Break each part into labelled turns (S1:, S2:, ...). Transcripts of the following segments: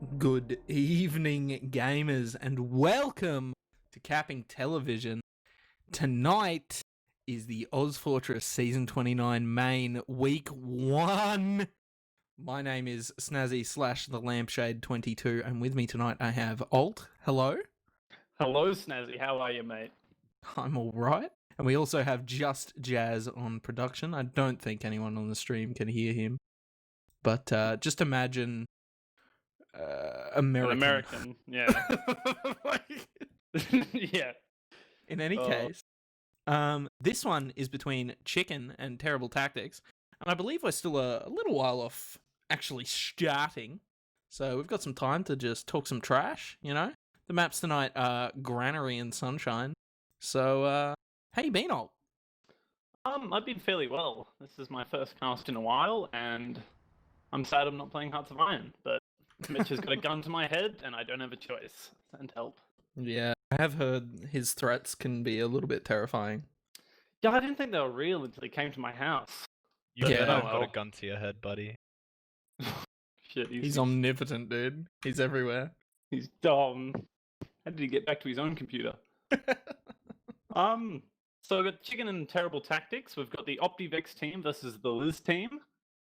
S1: Good evening, gamers, and welcome to Capping Television. Tonight is the ozfortress Season 29 main Week 1. My name is Snazzy / the Lampshade 22, and with me tonight I have Alt. Hello.
S2: Hello, Snazzy. How are you, mate?
S1: I'm alright. And we also have Just Jazz on production. I don't think anyone on the stream can hear him. But just imagine American.
S2: An American, yeah. Yeah.
S1: In any case, this one is between Chicken and Terrible Tactics, and I believe we're still a little while off actually starting, so we've got some time to just talk some trash, you know? The maps tonight are Granary and Sunshine, so how you been, Alt?
S2: I've been fairly well. This is my first cast in a while, and I'm sad I'm not playing Hearts of Iron, but Mitch has got a gun to my head, and I don't have a choice. Send help.
S1: Yeah, I have heard his threats can be a little bit terrifying.
S2: Yeah, I didn't think they were real until he came to my house.
S3: You
S1: Yeah.
S3: better have got a gun to your head, buddy.
S2: Shit,
S1: He's omnipotent, dude. He's everywhere.
S2: He's dumb. How did he get back to his own computer? So we've got Chicken and Terrible Tactics. We've got the OptiVex team versus the Liz team.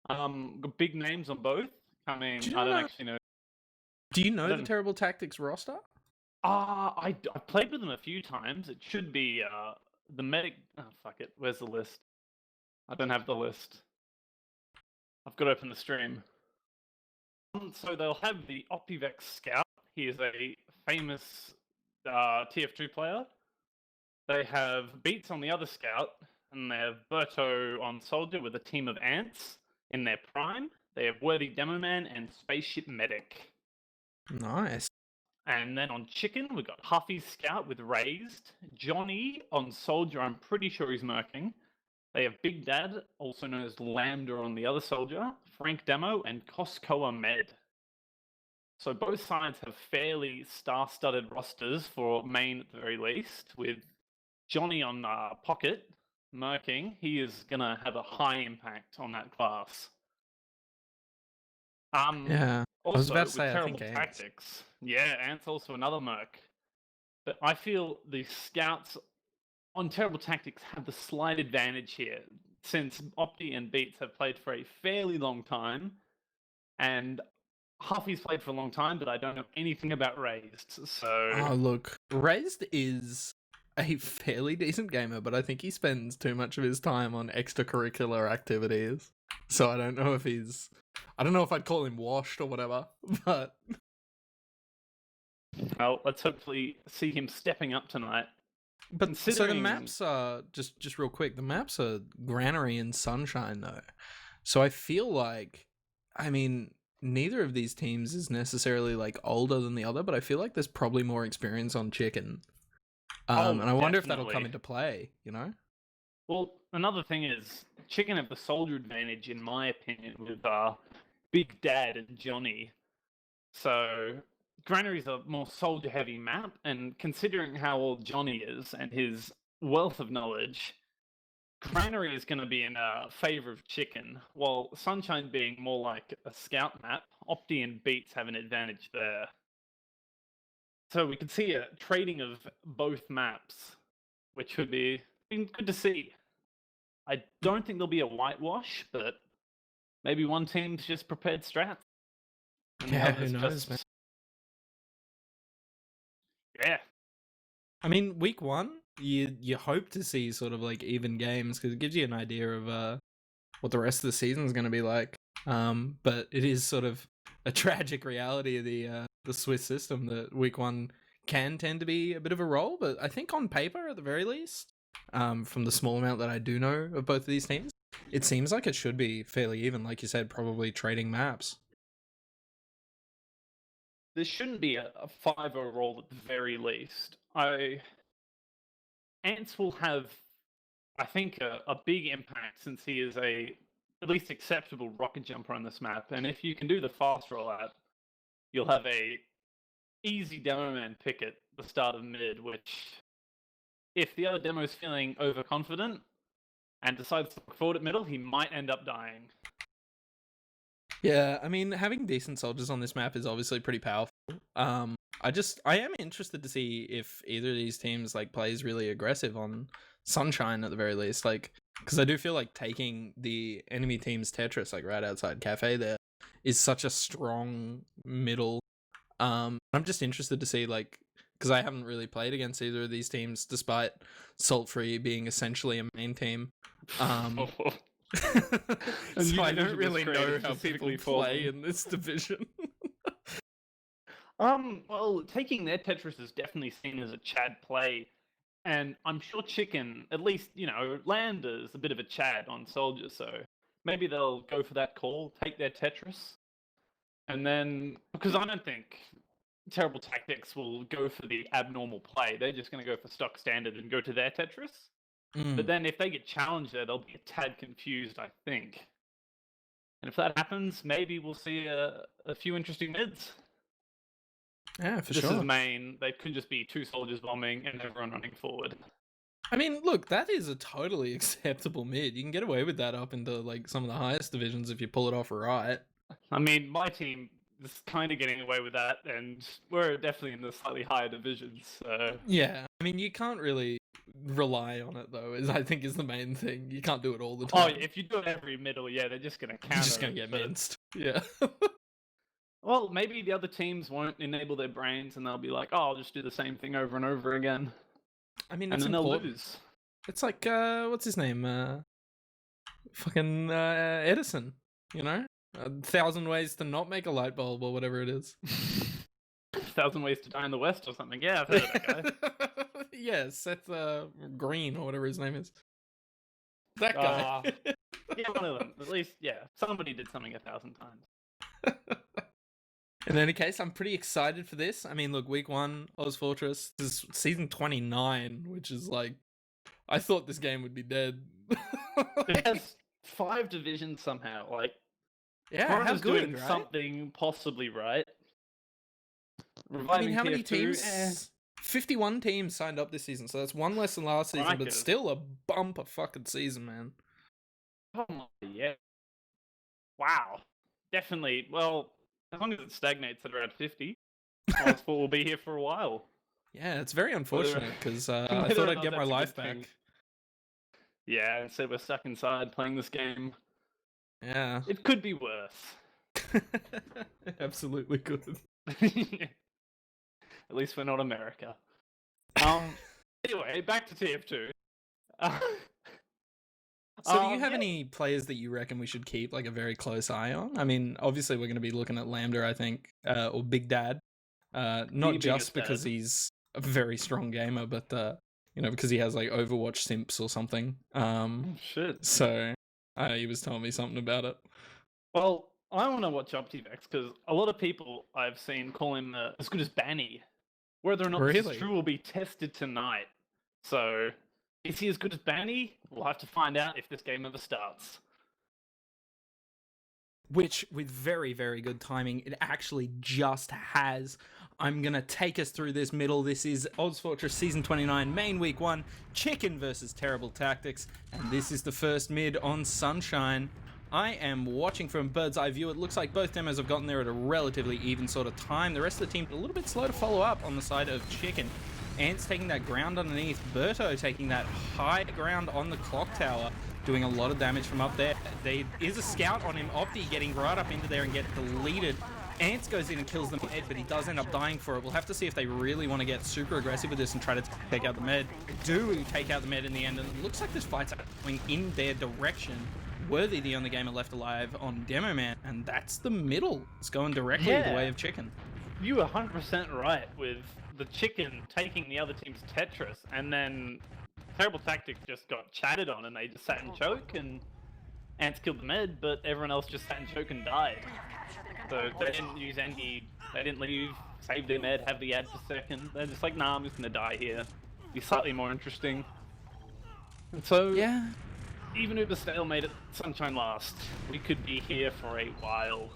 S2: Got big names on both. I mean,
S1: Do you
S2: I don't
S1: know-
S2: actually know.
S1: Do you know the
S2: don't-
S1: Terrible Tactics roster?
S2: I played with them a few times. It should be the medic. Oh, fuck it. Where's the list? I don't have the list. I've got to open the stream. So they'll have the OptiVex Scout. He is a famous TF2 player. They have Beats on the other Scout, and they have Berto on Soldier with a team of Ants in their prime. They have Worthy Demo Man and Spaceship Medic.
S1: Nice.
S2: And then on Chicken, we've got Huffy's Scout with Raised. Johnny on Soldier, I'm pretty sure he's murking. They have Big Dad, also known as Lambda on the other Soldier, Frank Demo, and Costcoa Med. So both sides have fairly star-studded rosters for main at the very least, with Johnny on Pocket, murking. He is going to have a high impact on that class.
S1: Yeah.
S2: Also,
S1: was about to
S2: with
S1: say, I
S2: Terrible
S1: think Ants.
S2: Tactics. Yeah, Ant's also another merc. But I feel the Scouts on Terrible Tactics have the slight advantage here, since Opti and Beats have played for a fairly long time, and Huffy's played for a long time, but I don't know anything about Raised, so...
S1: Oh, look, Raised is a fairly decent gamer, but I think he spends too much of his time on extracurricular activities. So I don't know if he's... I don't know if I'd call him washed or whatever, but...
S2: Well, let's hopefully see him stepping up tonight.
S1: But so the
S2: Considering-
S1: maps are, just real quick, the maps are Granary and Sunshine, though. So I feel like, I mean, neither of these teams is necessarily, like, older than the other, but I feel like there's probably more experience on Chicken. And I wonder if that'll come
S2: definitely.
S1: into play, you know?
S2: Well, another thing is, Chicken have the Soldier advantage, in my opinion, with Big Dad and Johnny. So, Granary's a more soldier-heavy map, and considering how old Johnny is and his wealth of knowledge, Granary is going to be in favor of Chicken, while Sunshine being more like a scout map, Opti and Beats have an advantage there. So we could see a trading of both maps, which would be good to see. I don't think there'll be a whitewash, but maybe one team's just prepared strats. and the
S1: Yeah, who
S2: others
S1: knows, man.
S2: Yeah.
S1: I mean, week one, you hope to see sort of like even games because it gives you an idea of what the rest of the season is going to be like. But it is sort of a tragic reality of the Swiss system that week one can tend to be a bit of a roll. But I think on paper, at the very least, from the small amount that I do know of both of these teams, it seems like it should be fairly even. Like you said, probably trading maps.
S2: There shouldn't be a 5-0 roll at the very least. Ants will have, I think, a big impact since he is a at least acceptable rocket jumper on this map. And if you can do the fast rollout, you'll have a easy demo man pick at the start of mid, which, if the other demo is feeling overconfident and decides to look forward at middle, he might end up dying.
S1: Yeah, I mean, having decent soldiers on this map is obviously pretty powerful. I am interested to see if either of these teams like plays really aggressive on Sunshine at the very least, like because I do feel like taking the enemy team's Tetris like right outside Cafe there is such a strong middle. I'm just interested to see like because I haven't really played against either of these teams despite Salt Free being essentially a main team. So I don't really know how people play in this division.
S2: Well, taking their Tetris is definitely seen as a Chad play, and I'm sure Chicken, at least, Lander's a bit of a Chad on Soldier, so maybe they'll go for that call, take their Tetris, and then, because I don't think Terrible Tactics will go for the abnormal play, they're just going to go for stock standard and go to their Tetris. But then if they get challenged there, they'll be a tad confused, I think. And if that happens, maybe we'll see a few interesting mids.
S1: Yeah, for
S2: This
S1: sure.
S2: is main. They could just be two soldiers bombing and everyone running forward.
S1: I mean, look, that is a totally acceptable mid. You can get away with that up into like some of the highest divisions if you pull it off right.
S2: I mean, my team is kind of getting away with that, and we're definitely in the slightly higher divisions. So
S1: Yeah, I mean, you can't really rely on it though. I think is the main thing. You can't do it all the
S2: oh,
S1: time.
S2: if you do it every middle, yeah, they're just gonna counter.
S1: You're just gonna
S2: it,
S1: get
S2: but-
S1: minced. Yeah.
S2: Well, maybe the other teams won't enable their brains, and they'll be like, "Oh, I'll just do the same thing over and over again,"
S1: I mean,
S2: and
S1: it's
S2: then they'll
S1: important.
S2: lose.
S1: It's like what's his name? Fucking Edison. You know, 1,000 ways to not make a light bulb or whatever it is.
S2: 1,000 Ways to Die in the West or something. Yeah, I've heard of that guy.
S1: Yeah, Seth Green or whatever his name is. That guy.
S2: Yeah, one of them. At least, yeah, somebody did something 1,000 times.
S1: In any case, I'm pretty excited for this. I mean, look, week 1, ozfortress. This is season 29, which is like, I thought this game would be dead.
S2: It has 5 divisions somehow. Like,
S1: Yeah, how
S2: Corona's
S1: good,
S2: doing
S1: right?
S2: something possibly right.
S1: I
S2: Reviving
S1: mean, how many
S2: TF2,
S1: teams? 51 teams signed up this season, so that's one less than last season, but
S2: Crikey.
S1: still a bumper fucking season, man.
S2: Oh my, yeah. Wow. Definitely. Well, as long as it stagnates at around 50, Oz4 will be here for a while.
S1: Yeah, it's very unfortunate because I
S2: whether
S1: thought
S2: or
S1: I'd
S2: not
S1: get my
S2: that's a good
S1: life
S2: thing.
S1: back.
S2: Yeah, instead we're stuck inside playing this game.
S1: Yeah.
S2: It could be worse.
S1: Absolutely good.
S2: At least we're not America. Anyway, back to TF2.
S1: So do you have
S2: yeah.
S1: any players that you reckon we should keep like a very close eye on? I mean, obviously we're going to be looking at Lambda, I think, or Big Dad. Not
S2: The
S1: just
S2: biggest
S1: because
S2: dad.
S1: he's a very strong gamer, but because he has like Overwatch simps or something.
S2: Shit.
S1: So he was telling me something about it.
S2: Well, I want to watch OptiVex because a lot of people I've seen call him as good as Banny. Whether or not this
S1: Really?
S2: is true will be tested tonight. So, is he as good as Banny? We'll have to find out if this game ever starts.
S1: Which, with very, very good timing, it actually just has. I'm going to take us through this middle. This is ozfortress Season 29, Main Week 1, Chicken versus Terrible Tactics, and this is the first mid on Sunshine. I am watching from bird's eye view. It looks like both demos have gotten there at a relatively even sort of time. The rest of the team a little bit slow to follow up on the side of Chicken. Ants taking that ground underneath. Berto taking that high ground on the clock tower, doing a lot of damage from up there. There is a scout on him. Opti getting right up into there and get deleted. Ants goes in and kills the med, but he does end up dying for it. We'll have to see if they really want to get super aggressive with this and try to take out the med. Do take out the med in the end, and it looks like this fight's going in their direction. Worthy, the only gamer left alive on Demo Man, and that's the middle. It's going directly the
S2: Yeah.
S1: way of Chicken.
S2: You were 100% right with the Chicken taking the other team's Tetris, and then Terrible Tactics just got chatted on, and they just sat and choke, and Ants killed the med, but everyone else just sat and choke and died. So they didn't use any, they didn't leave, save their med, have the ad for second. They're just like, nah, I'm just gonna die here. Be slightly more interesting. And so,
S1: Yeah.
S2: even with the stalemate at Sunshine last, we could be here for a while.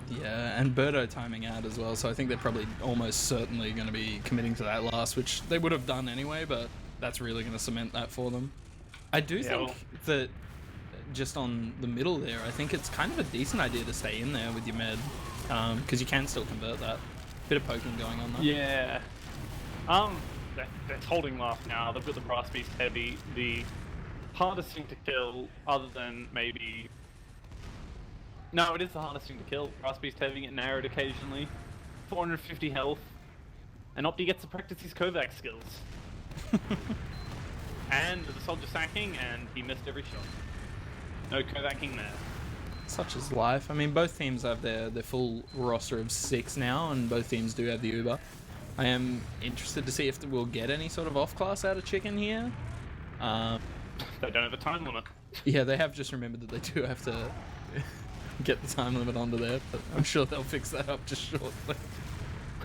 S1: Yeah, and Birdo timing out as well, so I think they're probably almost certainly going to be committing to that last, which they would have done anyway, but that's really going to cement that for them. I do think
S2: well-
S1: that just on the middle there, I think it's kind of a decent idea to stay in there with your med, because you can still convert that. Bit of poking going on there.
S2: Yeah. They're holding last now. They've got the brass beast heavy. The hardest thing to kill, other than maybe... No, it is the hardest thing to kill. Brass beast heavy, get narrowed occasionally. 450 health. And Opti gets to practice his Kovac skills. And the soldier sacking, and he missed every shot. No Kovacking there.
S1: Such is life. I mean, both teams have their full roster of 6 now, and both teams do have the Uber. I am interested to see if we'll get any sort of off-class out of Chicken here.
S2: They don't have a time limit.
S1: Yeah, they have just remembered that they do have to get the time limit onto there, but I'm sure they'll fix that up just shortly.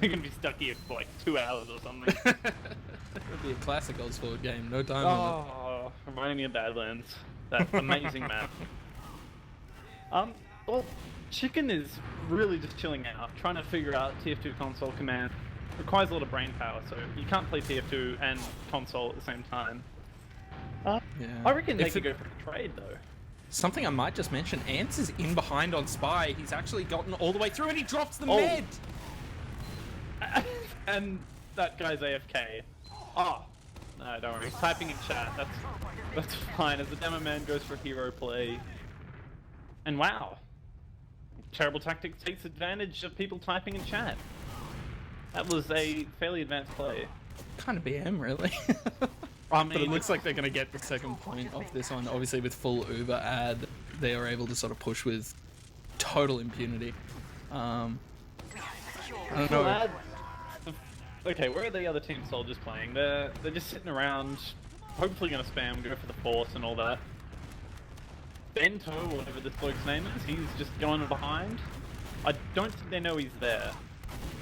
S2: We're gonna be stuck here for like 2 hours or something.
S1: It'll be a classic Ozfortress game, no time limit.
S2: Oh, reminding me of Badlands. That amazing map. Well, Chicken is really just chilling out, trying to figure out TF2 console command. Requires a lot of brain power, so you can't play TF2 and console at the same time.
S1: Yeah.
S2: I reckon they could go for a trade, though.
S1: Something I might just mention, Ants is in behind on Spy. He's actually gotten all the way through and he drops the med!
S2: And that guy's AFK. Oh, no, don't worry. He's typing in chat. That's fine. As the demo man goes for hero play. And wow. Terrible Tactics takes advantage of people typing in chat. That was a fairly advanced play.
S1: Kind of BM, really.
S2: I mean,
S1: but it looks like they're going to get the second point off this one. Obviously, with full Uber ad, they are able to sort of push with total impunity. I don't know.
S2: Okay, where are the other team soldiers playing? They're just sitting around, hopefully going to spam, go for the force and all that. Bento, whatever this bloke's name is, he's just going behind. I don't think they know he's there.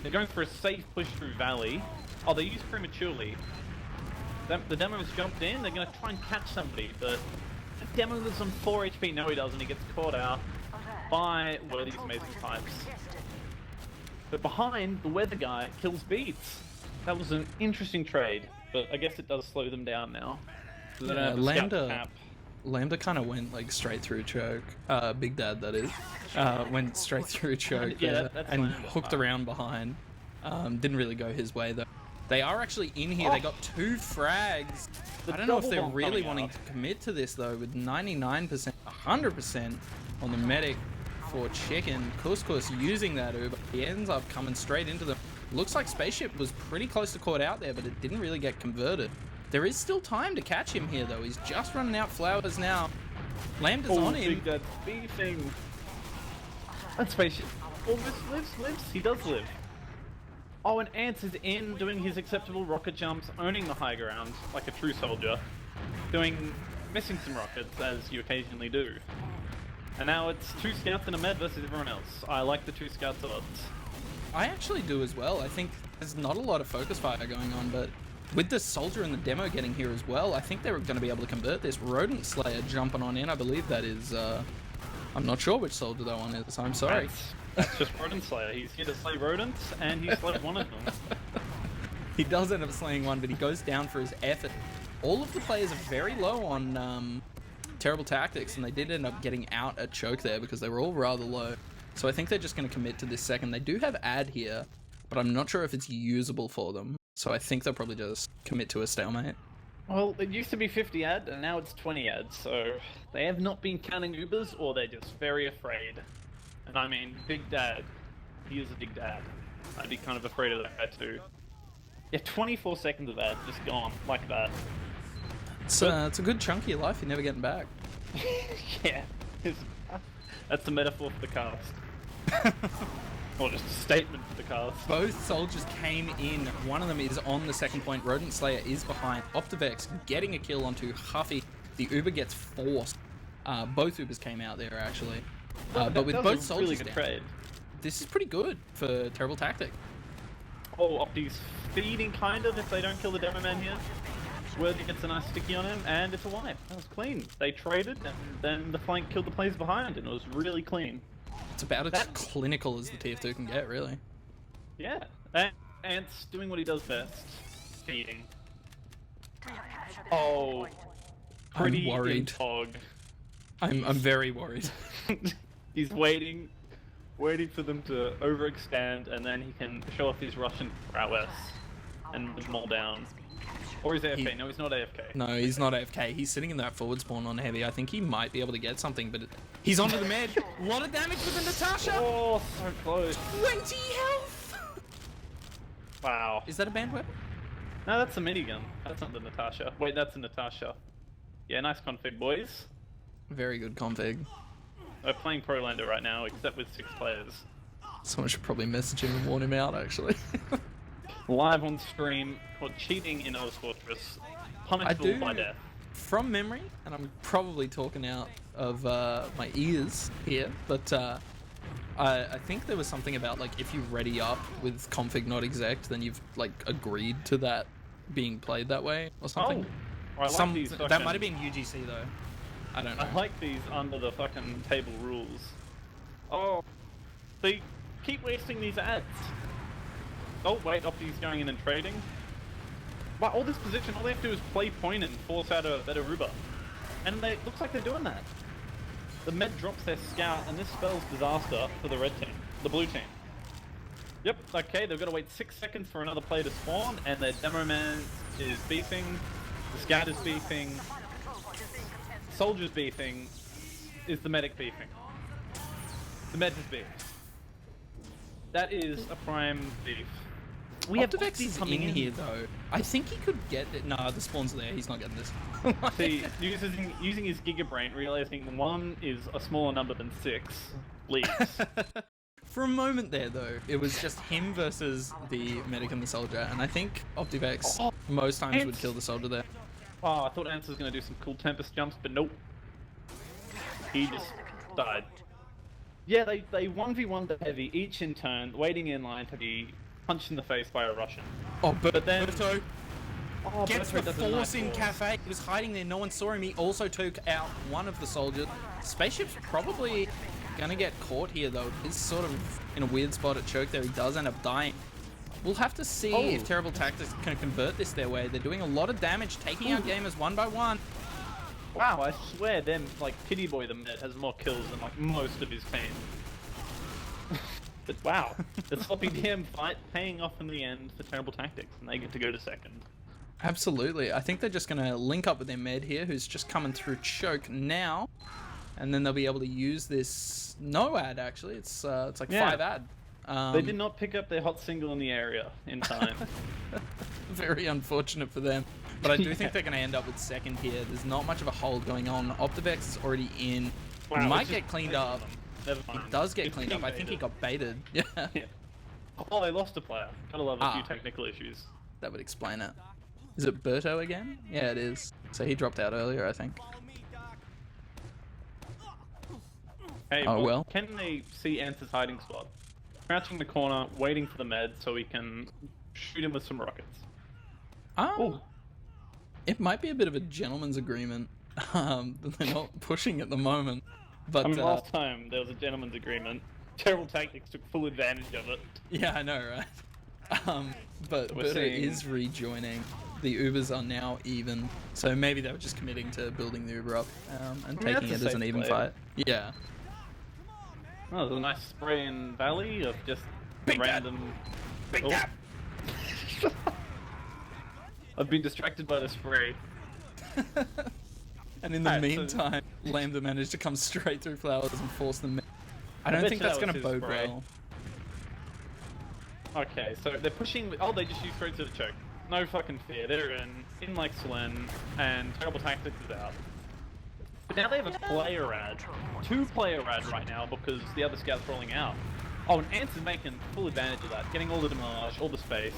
S2: They're going for a safe push through Valley. Oh, they used prematurely. The demo's jumped in, they're going to try and catch somebody, but the demo is on 4 HP. No, he doesn't. He gets caught out by one of these amazing types. But behind, the weather guy kills Beats. That was an interesting trade, but I guess it does slow them down now. So
S1: Yeah, Lambda kind of went like straight through choke. Big Dad, that is. Went straight through choke
S2: Yeah,
S1: and
S2: Lambda.
S1: hooked around behind. Didn't really go his way though. They are actually in here. They got 2 frags. I don't know if they're really wanting to commit to this though. With 99%, 100% on the medic for Chicken. Couscous using that Uber. He ends up coming straight into them. Looks like Spaceship was pretty close to caught out there, but it didn't really get converted. There is still time to catch him here though. He's just running out flowers now. Lambda's on him.
S2: Big Dad's beefing. That Spaceship almost lives. He does live. Oh, and Ants is in, doing his acceptable rocket jumps, owning the high ground like a true soldier. Missing some rockets, as you occasionally do. And now it's 2 scouts and a med versus everyone else. I like the 2 scouts odds.
S1: I actually do as well. I think there's not a lot of focus fire going on, but with the soldier and the demo getting here as well, I think they're going to be able to convert this. Rodent Slayer jumping on in, I believe that is, I'm not sure which soldier that one is, I'm sorry.
S2: That's just Rodent Slayer. He's here to slay rodents, and he slayed one of them.
S1: He does end up slaying one, but he goes down for his effort. All of the players are very low on Terrible Tactics, and they did end up getting out at choke there because they were all rather low. So I think they're just going to commit to this second. They do have ad here, but I'm not sure if it's usable for them. So I think they'll probably just commit to a stalemate.
S2: Well, it used to be 50 ad, and now it's 20 ad, so they have not been counting Ubers, or they're just very afraid. And I mean, Big Dad, he is a big dad. I'd be kind of afraid of that guy too. Yeah, 24 seconds of ad just gone, like that.
S1: It's a good chunk of your life you're never getting back.
S2: Yeah, that's the metaphor for the cast. Or just a statement for the cast.
S1: Both soldiers came in. One of them is on the second point. Rodent Slayer is behind. Optivex getting a kill onto Huffy. The Uber gets forced. Both Ubers came out there, actually. But with both soldiers
S2: really good
S1: down,
S2: trade.
S1: this is pretty good for Terrible Tactic.
S2: Oh, Opti's feeding kind of if they don't kill the demo man here. Worthy gets a nice sticky on him, and it's a wipe. That was clean. They traded, and then the flank killed the players behind, and it was really clean.
S1: It's about as clinical as the TF2 can get, really.
S2: Yeah, and Ant's doing what he does best. Feeding. Oh, pretty
S1: worried.
S2: hog.
S1: I'm very worried.
S2: He's waiting for them to overextend, and then he can show off his Russian prowess and move them all down. Or he's AFK. No, he's not AFK.
S1: No, he's not AFK. He's sitting in that forward spawn on heavy. I think he might be able to get something, but he's onto the med. A lot of damage with the Natasha.
S2: Oh, so close.
S1: 20 health.
S2: Wow.
S1: Is that a banned weapon?
S2: No, that's a minigun. That's not the Natasha. Wait, that's a Natasha. Yeah, nice config, boys.
S1: Very good config.
S2: We're playing Pro Lander right now, except with 6 players.
S1: Someone should probably message him and warn him out, actually.
S2: Live on stream for cheating in ozfortress, punishable by death.
S1: From memory, and I'm probably talking out of my ears here, but I think there was something about like if you ready up with config not exec, then you've like agreed to that being played that way or something.
S2: Oh, I like these
S1: that might have been UGC though. I don't know.
S2: I like these under the fucking table rules. Oh, they keep wasting these ads. Oh wait, Opti's going in and trading. Wow, all this position, all they have to do is play point and force out a better Ruba. And it looks like they're doing that. The med drops their scout, and this spells disaster for the red team, the blue team. Yep, okay, they've got to wait 6 seconds for another player to spawn, and their demo man is beefing, the scout is beefing, soldier's beefing, is the medic beefing. The med is beefed. That is a prime beef.
S1: We have Optivex coming in here though. I think he could get it. Nah, the spawn's there. He's not getting this.
S2: See, using his Giga Brain, realizing 1 is a smaller number than 6, leaves.
S1: For a moment there though, it was just him versus the medic and the soldier, and I think Optivex most times would kill the soldier there.
S2: Oh, I thought Ants was going to do some cool Tempest jumps, but nope. He just died. Yeah, they 1v1 the heavy, each in turn, waiting in line to be punched in the face by a Russian.
S1: Oh, but
S2: then...
S1: Berto gets the
S2: Berto does a
S1: force
S2: nice
S1: in
S2: force.
S1: Cafe. He was hiding there, no one saw him. He also took out one of the soldiers. Spaceship's probably gonna get caught here though. He's sort of in a weird spot at choke there. He does end up dying. We'll have to see if Terrible Tactics can convert this their way. They're doing a lot of damage, taking out gamers one by one.
S2: Wow, I swear them, like, Pity Boy the Med has more kills than, like, most of his team. But wow, the sloppy DM fight paying off in the end for Terrible Tactics, and they get to go to second.
S1: Absolutely. I think they're just going to link up with their med here, who's just coming through choke now. And then they'll be able to use this no ad, actually. It's like 5 ad.
S2: They did not pick up their hot single in the area in time.
S1: Very unfortunate for them. But I do think they're going to end up with second here. There's not much of a hold going on. Optivex is already in.
S2: Wow,
S1: He might get cleaned up.
S2: Never
S1: He
S2: mind.
S1: does get cleaned up. I think he got baited. Yeah.
S2: Oh, they lost a player. Gotta love a few technical issues.
S1: That would explain it. Is it Berto again? Yeah, it is. So he dropped out earlier, I think.
S2: Hey,
S1: Oh, well.
S2: Can they see Ance's hiding spot? Crouching in the corner, waiting for the med so we can shoot him with some rockets.
S1: Oh. It might be a bit of a gentleman's agreement. They're not pushing at the moment. But
S2: I mean, last time there was a gentleman's agreement. Terrible Tactics took full advantage of it.
S1: yeah, I know, right? But
S2: We're
S1: Berto
S2: seeing-
S1: is rejoining. The Ubers are now even, so maybe they were just committing to building the Uber up and taking
S2: that's a
S1: it as
S2: safe
S1: an even
S2: play.
S1: fight. Yeah.
S2: Oh, there's a nice spray in Valley of just
S1: Big
S2: random...
S1: Big
S2: Oh.
S1: gap.
S2: I've been distracted by the spray.
S1: And in the
S2: Alright,
S1: meantime, Lambda managed to come straight through flowers and force them. I don't
S2: bet
S1: think
S2: you
S1: that's
S2: that
S1: going to
S2: was his
S1: bode
S2: spray.
S1: well.
S2: Okay, so they're pushing... Oh, they just used straight to the choke. No fucking fear. They're in like Selen, and Terrible Tactics is out. But now they have a player ad. 2 player ad right now because the other scout's rolling out. Oh, and Ants is making full advantage of that. Getting all the damage, all the space.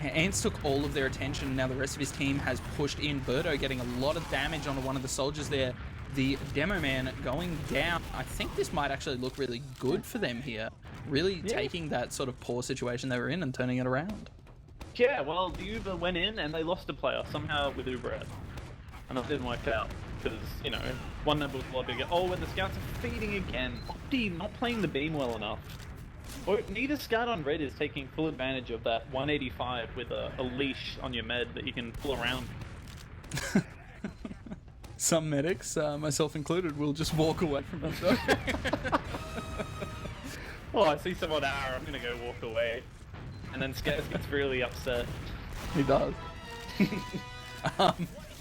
S1: Ants took all of their attention. Now the rest of his team has pushed in. Berto getting a lot of damage onto one of the soldiers there. The demo man going down. I think this might actually look really good for them here. Really taking that sort of poor situation they were in and turning it around.
S2: Yeah, well, the Uber went in and they lost a player somehow with Uber ad. And it didn't work out. Because, you know, one number was a lot bigger. Oh, and the scouts are feeding again. Opti not playing the beam well enough. Or neither scout on red is taking full advantage of that 185 with a leash on your med that you can pull around.
S4: Some medics, myself included, will just walk away from it though.
S2: Well, I see someone I'm gonna go walk away. And then Skaz gets really upset.
S4: He does.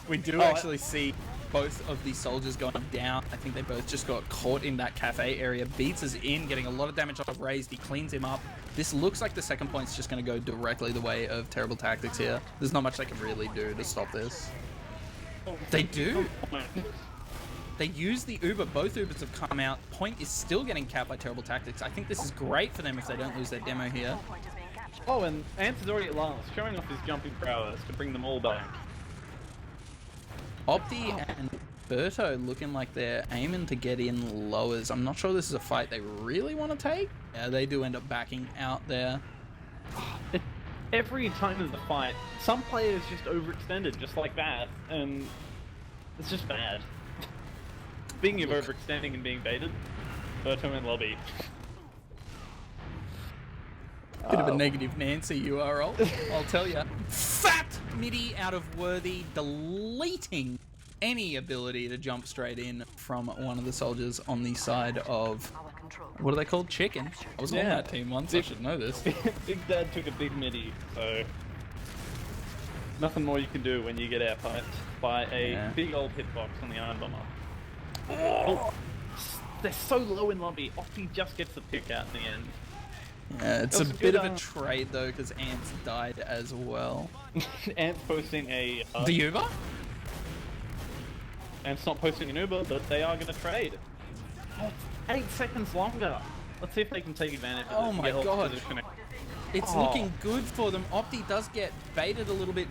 S4: We do actually see both of these soldiers going down. I think they both just got caught in that cafe area. Beats is in, getting a lot of damage off Raised. He cleans him up. This looks like the second point's just going to go directly the way of Terrible Tactics here. There's not much they can really do to stop this. They do. They use the Uber. Both Ubers have come out. Point is still getting capped by Terrible Tactics. I think this is great for them if they don't lose their demo here.
S2: Oh, and Ant is already at last, showing off his jumping prowess to bring them all back.
S4: Opti and Berto looking like they're aiming to get in lowers. I'm not sure this is a fight they really want to take. Yeah, they do end up backing out there.
S2: Every time there's a fight, some players just overextended just like that, and it's just bad. Speaking of overextending and being baited, Berto in lobby.
S4: Bit of a negative Nancy URL, I'll tell you. Fat midi out of Worthy, deleting any ability to jump straight in from one of the soldiers on the side of, what are they called? Chicken. I was on that team once, I should know this.
S2: Big Dad took a big midi, so nothing more you can do when you get outpiped by a big old hitbox on the Iron Bomber. Oh, they're so low in lobby, Opti just gets the pick out in the end.
S4: Yeah, it's a bit of a trade though, because Ants died as well.
S2: Ants posting a...
S4: the Uber?
S2: Ants not posting an Uber, but they are going to trade. Oh, 8 seconds longer. Let's see if they can take advantage of this.
S4: Oh my god. It's looking good for them. Opti does get baited a little bit.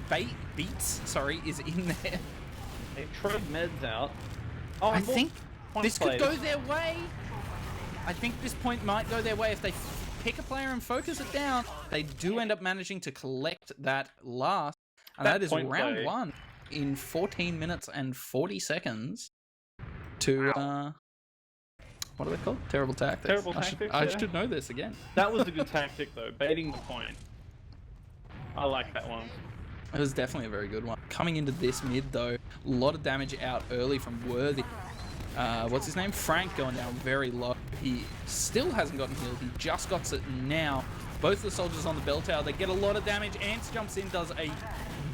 S4: Beats, sorry, is in there.
S2: They trade meds out. Oh,
S4: I think this could go their way. I think this point might go their way if they pick a player and focus it down. They do end up managing to collect that last, and that is round one in 14 minutes and 40 seconds to what are they called? Terrible Tactics.
S2: Terrible Tactics.
S4: I should know this again.
S2: That was a good tactic though, baiting the point. I like that one.
S4: It was definitely a very good one. Coming into this mid though, a lot of damage out early from Worthy. What's his name? Frank going down very low. He still hasn't gotten healed. He just got it now. Both the soldiers on the bell tower, they get a lot of damage. Ants jumps in, does a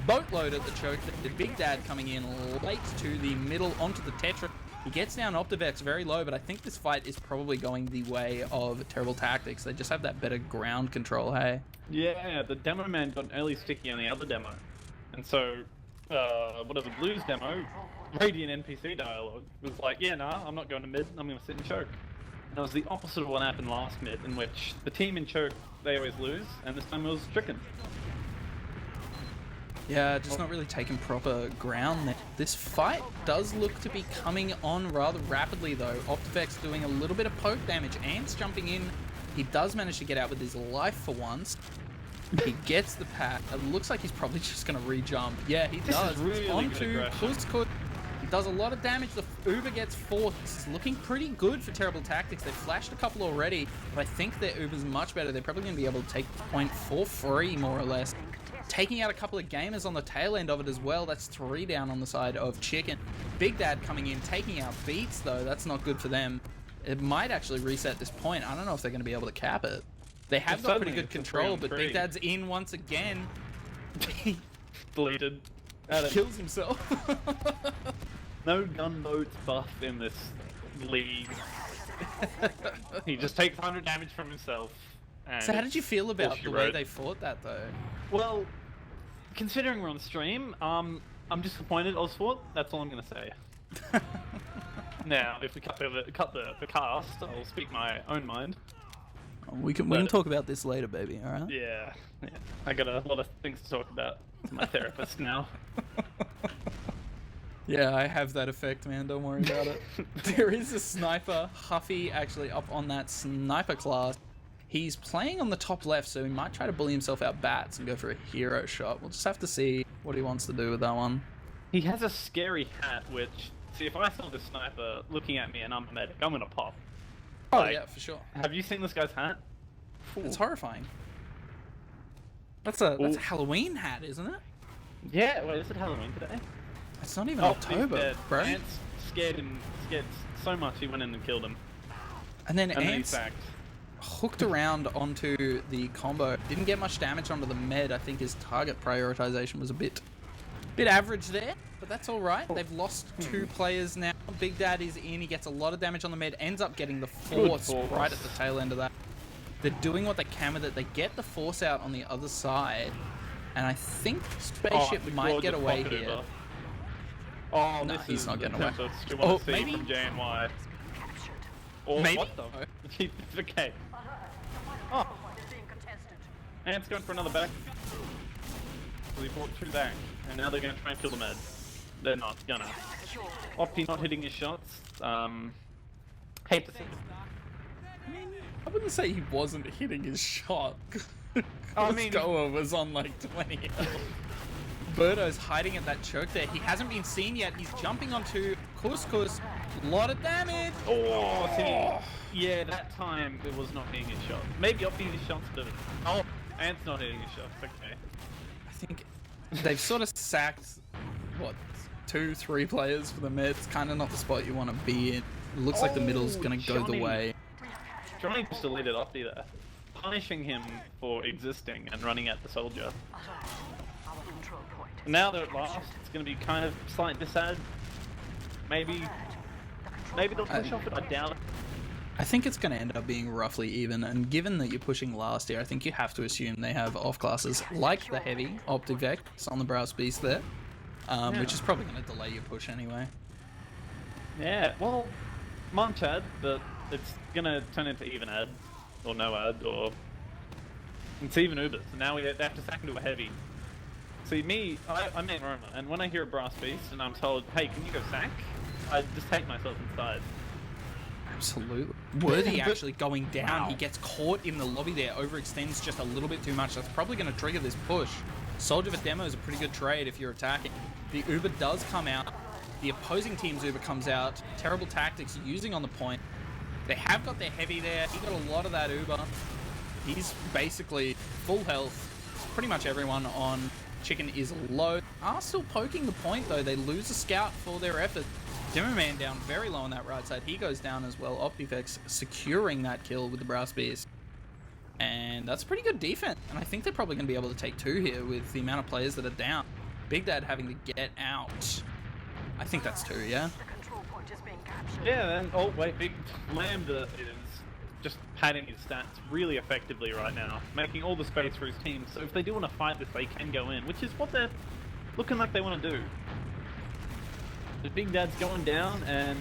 S4: boatload at the choke. The Big Dad coming in late to the middle onto the Tetra. He gets down Optivex very low, but I think this fight is probably going the way of Terrible Tactics. They just have that better ground control, hey?
S2: Yeah, the demo man got early sticky on the other demo. And so, whatever Blue's demo, Radiant NPC dialogue was like, yeah, nah, I'm not going to mid, I'm going to sit and choke. And it was the opposite of what happened last mid, in which the team in choke, they always lose, and this time it was chiken.
S4: Yeah, just not really taking proper ground there. This fight does look to be coming on rather rapidly though. Optivex doing a little bit of poke damage. Ants jumping in. He does manage to get out with his life for once. He gets the pat. It looks like he's probably just going to re-jump. Yeah, he does.
S2: Really
S4: onto Kuskut. He does a lot of damage. The Uber gets 4. This is looking pretty good for Terrible Tactics. They've flashed a couple already, but I think their Uber's much better. They're probably going to be able to take the point for free, more or less. Taking out a couple of gamers on the tail end of it as well. That's 3 down on the side of Chicken. Big Dad coming in, taking out Beats, though. That's not good for them. It might actually reset this point. I don't know if they're going to be able to cap it. They have got pretty good control, but Big Dad's in once again.
S2: Deleted.
S4: Kills himself.
S2: No gunboats buff in this league. He just takes 100 damage from himself. And
S4: so how did you feel about the way they fought that, though?
S2: Well, considering we're on stream, I'm disappointed, Ozfort. That's all I'm going to say. Now, if we cut the cast, I'll speak my own mind.
S4: We can talk about this later, baby, alright?
S2: Yeah. I got a lot of things to talk about to my therapist now.
S4: Yeah, I have that effect, man. Don't worry about it. There is a sniper, Huffy, actually up on that sniper class. He's playing on the top left, so he might try to bully himself out bats and go for a hero shot. We'll just have to see what he wants to do with that one.
S2: He has a scary hat, which, see, if I saw this sniper looking at me and I'm a medic, I'm gonna pop.
S4: Oh, yeah, for sure.
S2: Have you seen this guy's hat?
S4: It's horrifying. That's a Halloween hat, isn't it?
S2: Yeah, wait, is it Halloween today?
S4: It's not even
S2: Oh,
S4: October,
S2: he's dead.
S4: bro.
S2: Ants scared him so much he went in and killed him.
S4: And then
S2: And then he
S4: Ants
S2: sacked.
S4: hooked around onto the combo. Didn't get much damage onto the med. I think his target prioritization was a bit average there, but that's all right. They've lost 2 players now. Big Dad is in. He gets a lot of damage on the med. Ends up getting the force right at the tail end of that. They're doing what they can with it. They get the force out on the other side, and I think Spaceship might get away here.
S2: Over. Oh,
S4: No,
S2: this
S4: he's
S2: is
S4: not
S2: the
S4: getting away.
S2: Tempest you want to see
S4: maybe?
S2: from JNY. Or
S4: Maybe?
S2: what the? Okay. Oh. Ant's going for another back. So he brought 2 back, and now they're going to try and kill the med. They're not gonna. Opti not hitting his shots. Hate to see.
S4: I wouldn't say he wasn't hitting his shot.
S2: I mean,
S4: Goa was on like 20 health. Birdo's hiding at that choke there. He hasn't been seen yet. He's jumping onto Couscous. A lot of damage.
S2: oh, see, yeah, that time it was not hitting his shot. Maybe Opti his shots, but oh, Ant's not hitting his shots. Okay.
S4: I think they've sort of sacked, what, 2-3 players for the mid. It's kind of not the spot you want to be in. It looks like the middle's going to go the
S2: Johnny.
S4: way.
S2: Johnny just deleted Opti there, punishing him for existing and running at the soldier. Now they're at last, it's going to be kind of slight disad. Maybe they'll push off it. I doubt it.
S4: I think it's going to end up being roughly even, and given that you're pushing last here, I think you have to assume they have off classes like the heavy Optivex on the Brass Beast there, which is probably going to delay your push anyway.
S2: Yeah, well, Munch ad, but it's going to turn into even ad, or no ad, or it's even Uber. So now they have to sack into a heavy. See, I main Roma, and when I hear a Brass Beast and I'm told, hey, can you go sack? I just take myself inside.
S4: Absolutely. Worthy actually going down.
S2: Wow.
S4: He gets caught in the lobby there, overextends just a little bit too much. That's probably going to trigger this push. Soldier for Demo is a pretty good trade if you're attacking. The Uber does come out. The opposing team's Uber comes out. Terrible tactics using on the point. They have got their heavy there. He got a lot of that Uber. He's basically full health. Pretty much everyone on Chicken is low. Are still poking the point though. They lose a scout for their effort. Demo Man down very low on that right side. He goes down as well. Optifex securing that kill with the Brass Beast. And that's pretty good defense. And I think they're probably going to be able to take 2 here with the amount of players that are down. Big Dad having to get out. I think that's 2, yeah?
S2: Yeah, and oh wait, Big Lambda is just padding his stats really effectively right now, making all the space for his team. So if they do want to fight this, they can go in, which is what they're looking like they want to do. The Big Dad's going down, and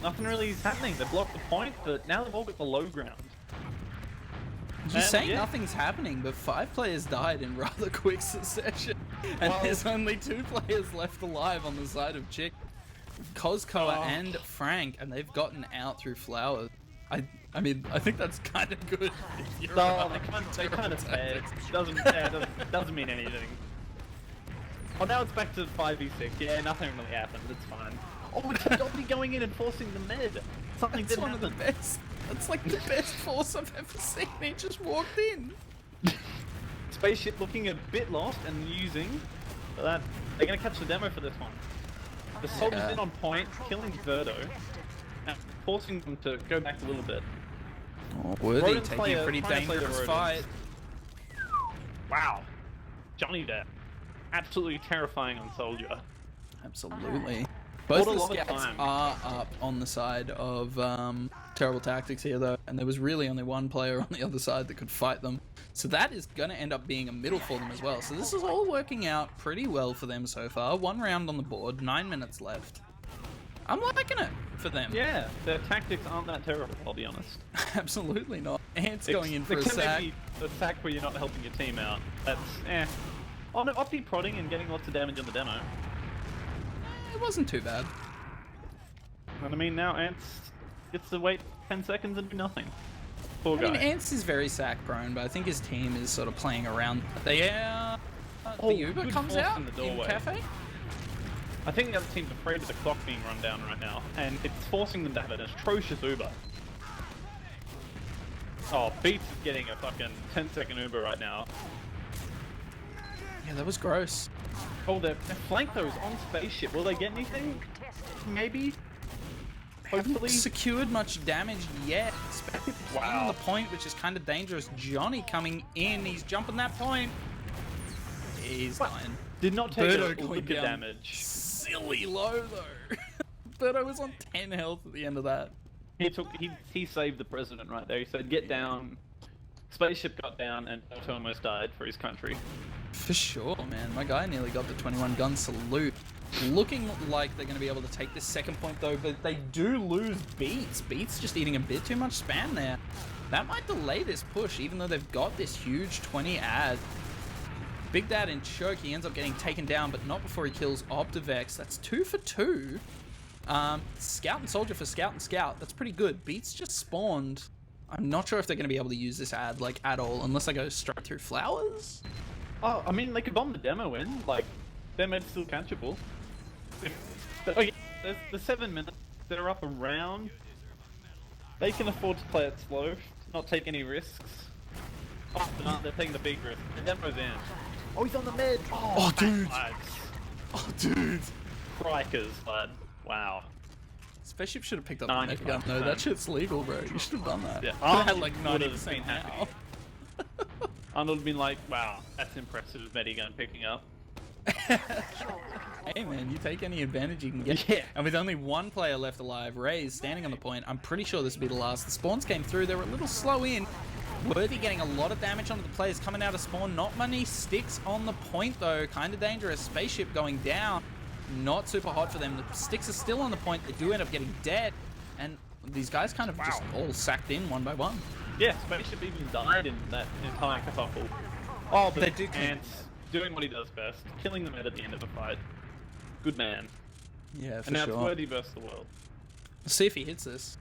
S2: nothing really is happening. They blocked the point, but now they've all got the low ground.
S4: You say
S2: yeah.
S4: nothing's happening, but 5 players died in rather quick succession. And
S2: Well-
S4: there's only 2 players left alive on the side of Chick. Kozkoa and Frank, and they've gotten out through Flowers. I mean, I think that's kind of good. If you're
S2: No,
S4: right.
S2: they kind of said
S4: Tactics.
S2: doesn't mean anything. Oh, now it's back to 5v6. Yeah, nothing really happened. It's fine. Oh, it's Dobby going in and forcing the mid. Something
S4: That's
S2: did
S4: one of
S2: happen.
S4: the best. That's like the best force I've ever seen. He just walked in.
S2: Spaceship looking a bit lost and using that. They're going to catch the demo for this one. The soldier's
S4: Yeah.
S2: in on point, killing Verdo, and forcing them to go back a little bit.
S4: Oh, Worthy
S2: Rodents
S4: taking
S2: play
S4: a
S2: a-
S4: pretty
S2: trying to play the
S4: dangerous
S2: Rodents.
S4: fight.
S2: Wow. Johnny there. Absolutely terrifying on Soldier.
S4: Absolutely.
S2: Bought
S4: Both
S2: a
S4: the
S2: lot of
S4: scouts
S2: time.
S4: are up on the side of Terrible Tactics here, though, and there was really only one player on the other side that could fight them. So that is going to end up being a middle for them as well. So this is all working out pretty well for them so far. 1 round on the board, 9 minutes left. I'm liking it for them.
S2: Yeah, their tactics aren't that terrible, I'll be honest.
S4: Absolutely not. Ants going in for a
S2: It can
S4: sack.
S2: be a sack where you're not helping your team out. That's, eh. Oh no, Opti prodding and getting lots of damage on the demo.
S4: It wasn't too bad.
S2: And I mean, now Ants gets to wait 10 seconds and do nothing. Poor
S4: I
S2: guy.
S4: mean, Ants is very sack prone, but I think his team is sort of playing around. The
S2: Oh,
S4: Uber
S2: good
S4: comes
S2: force
S4: out
S2: in the
S4: in
S2: doorway.
S4: Cafe.
S2: I think the other team's afraid of the clock being run down right now, and it's forcing them to have an atrocious Uber. Oh, Beats is getting a fucking 10-second Uber right now.
S4: Yeah, that was gross.
S2: Oh, their flank though is on spaceship. Will they get anything? Maybe?
S4: Haven't
S2: Hopefully?
S4: secured much damage yet. Especially
S2: Wow.
S4: on the point, which is kind of dangerous. Johnny coming in. He's jumping that point. He's dying.
S2: Did not take
S4: Birdo
S2: a
S4: going
S2: lick of
S4: down
S2: damage.
S4: silly low though. Birdo was on 10 health at the end of that.
S2: He saved the president right there. He said, "Get down." Spaceship got down, and Otto almost died for his country.
S4: For sure, man. My guy nearly got the 21 gun salute. Looking like they're going to be able to take this second point though, but they do lose Beats. Beats just eating a bit too much spam there. That might delay this push, even though they've got this huge 20 ad. Big Dad in choke, he ends up getting taken down, but not before he kills Optivex. That's 2 for 2. Scout and Soldier for Scout and Scout. That's pretty good. Beats just spawned. I'm not sure if they're going to be able to use this ad, like, at all, unless they go straight through flowers.
S2: Oh, I mean, they could bomb the demo in. Like, their med's still catchable. Okay, there's 7 minutes. They're up around. They can afford to play it slow, not take any risks. Oh, no, they're taking the big risk. The demo's in. Oh, he's on the med.
S4: Oh, dude.
S2: Lads.
S4: Oh, dude.
S2: Crikers, lad. Wow.
S4: Spaceship should have picked up the med gun.
S2: 95%.
S4: No, that shit's legal, bro. You should have done that.
S2: Yeah,
S4: I had
S2: Arnold
S4: like
S2: would have
S4: 90%
S2: been happy.
S4: now.
S2: Arnold would have been like, wow, that's impressive, medigun picking up.
S4: Hey man, you take any advantage you can get.
S2: Yeah.
S4: And with only one player left alive, Ray is standing on the point. I'm pretty sure this will be the last. The spawns came through. They were a little slow in. Worthy getting a lot of damage onto the players coming out of spawn. Not many sticks on the point though. Kind of dangerous. Spaceship going down. Not super hot for them. The sticks are still on the point. They do end up getting dead. And these guys kind of just all sacked in one by one.
S2: Yeah, Spaceship even died in that entire kerfuffle. Oh, but
S4: They do-
S2: Ants doing what he does best, killing them at the end of the fight. Good man.
S4: Yeah, for
S2: And now it's
S4: sure.
S2: Worthy versus the world.
S4: Let's see if he hits this.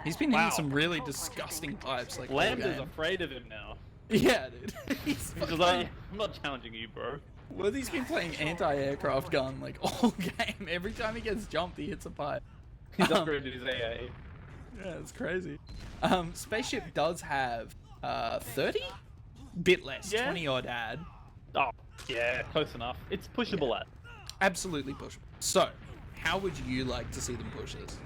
S4: He's been
S2: Wow.
S4: hitting some really disgusting pipes like all
S2: Lambda's
S4: game.
S2: afraid of him now.
S4: Yeah, dude. He's
S2: He's
S4: fucking-
S2: just like, I'm not challenging you, bro.
S4: Worthy's been playing anti-aircraft gun like all game. Every time he gets jumped, he hits a pipe.
S2: He's upgraded his AA.
S4: Yeah, it's crazy. Spaceship does have 30? Bit less,
S2: Yeah.
S4: 20 odd ad.
S2: Oh, yeah, close enough. It's pushable at.
S4: Absolutely pushable. So, how would you like to see them push this?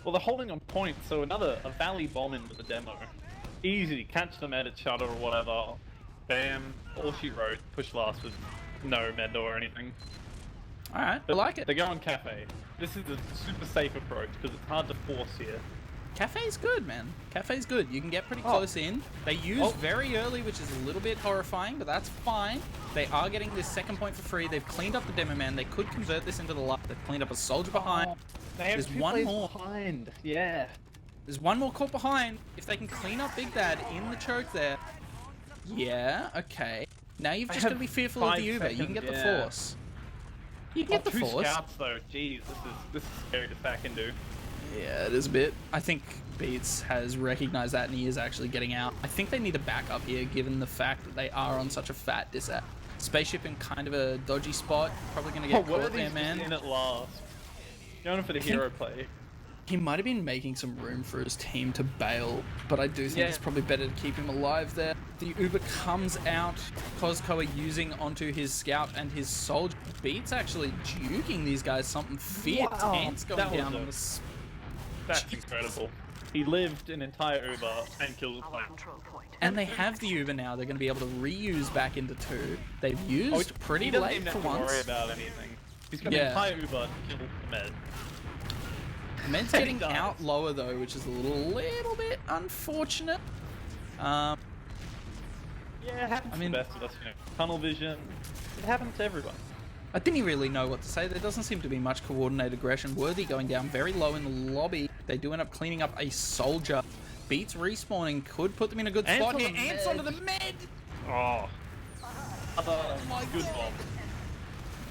S2: Well, they're holding on point, so a valley bomb into the demo. Easy, catch them at its shutter or whatever. Bam, all she wrote, push last with no med or anything.
S4: Alright, I like it.
S2: They go on Cafe. This is a super safe approach because it's hard to force here.
S4: Cafe's good, man. Cafe's good. You can get pretty
S2: Oh.
S4: close in. They use
S2: Oh.
S4: very early, which is a little bit horrifying, but that's fine. They are getting this second point for free. They've cleaned up the demo man. They could convert this into the luck. They've cleaned up a soldier behind.
S2: They have
S4: There's
S2: two
S4: one
S2: plays
S4: more.
S2: behind. Yeah.
S4: There's one more caught behind. If they can clean up Big Dad in the choke there. Yeah, okay. Now you've
S2: I
S4: just got to
S2: have
S4: be fearful of
S2: 5
S4: the Uber. You can get
S2: seconds,
S4: the
S2: yeah.
S4: Force. You can get the
S2: Two
S4: Force.
S2: scouts though. Jeez, this is scary to stack and do.
S4: Yeah, it is a bit. I think Beats has recognized that and he is actually getting out. I think they need a backup here given the fact that they are on such a fat disat. Spaceship in kind of a dodgy spot. Probably going to get caught there, man.
S2: In at last. Going for the
S4: think-
S2: hero play.
S4: He might have been making some room for his team to bail, but I do think
S2: Yeah.
S4: it's probably better to keep him alive there. The Uber comes out. Cosco are using onto his scout and his soldier. Beats actually juking these guys something fierce.
S2: Wow.
S4: Tanks going
S2: That was
S4: down
S2: a-
S4: on the...
S2: That's incredible. He lived an entire Uber and killed a player.
S4: And they have the Uber now. They're going to be able to reuse back into 2. They've used pretty
S2: he doesn't
S4: late
S2: even
S4: for
S2: have to worry
S4: once.
S2: about anything. He's got
S4: Yeah.
S2: an entire Uber to kill the med.
S4: Med's
S2: He
S4: getting
S2: does.
S4: out lower though, which is a little bit unfortunate.
S2: Yeah, it happens
S4: I mean-
S2: to the best of us, you know. Tunnel vision. It happens to everyone.
S4: I didn't really know what to say. There doesn't seem to be much coordinated aggression. Worthy going down very low in the lobby. They do end up cleaning up a soldier. Beats respawning could put them in a good
S2: Ants
S4: spot
S2: on
S4: here.
S2: the
S4: Ants
S2: med.
S4: onto the med!
S2: Oh.
S4: my
S2: Good
S4: God.
S2: bomb.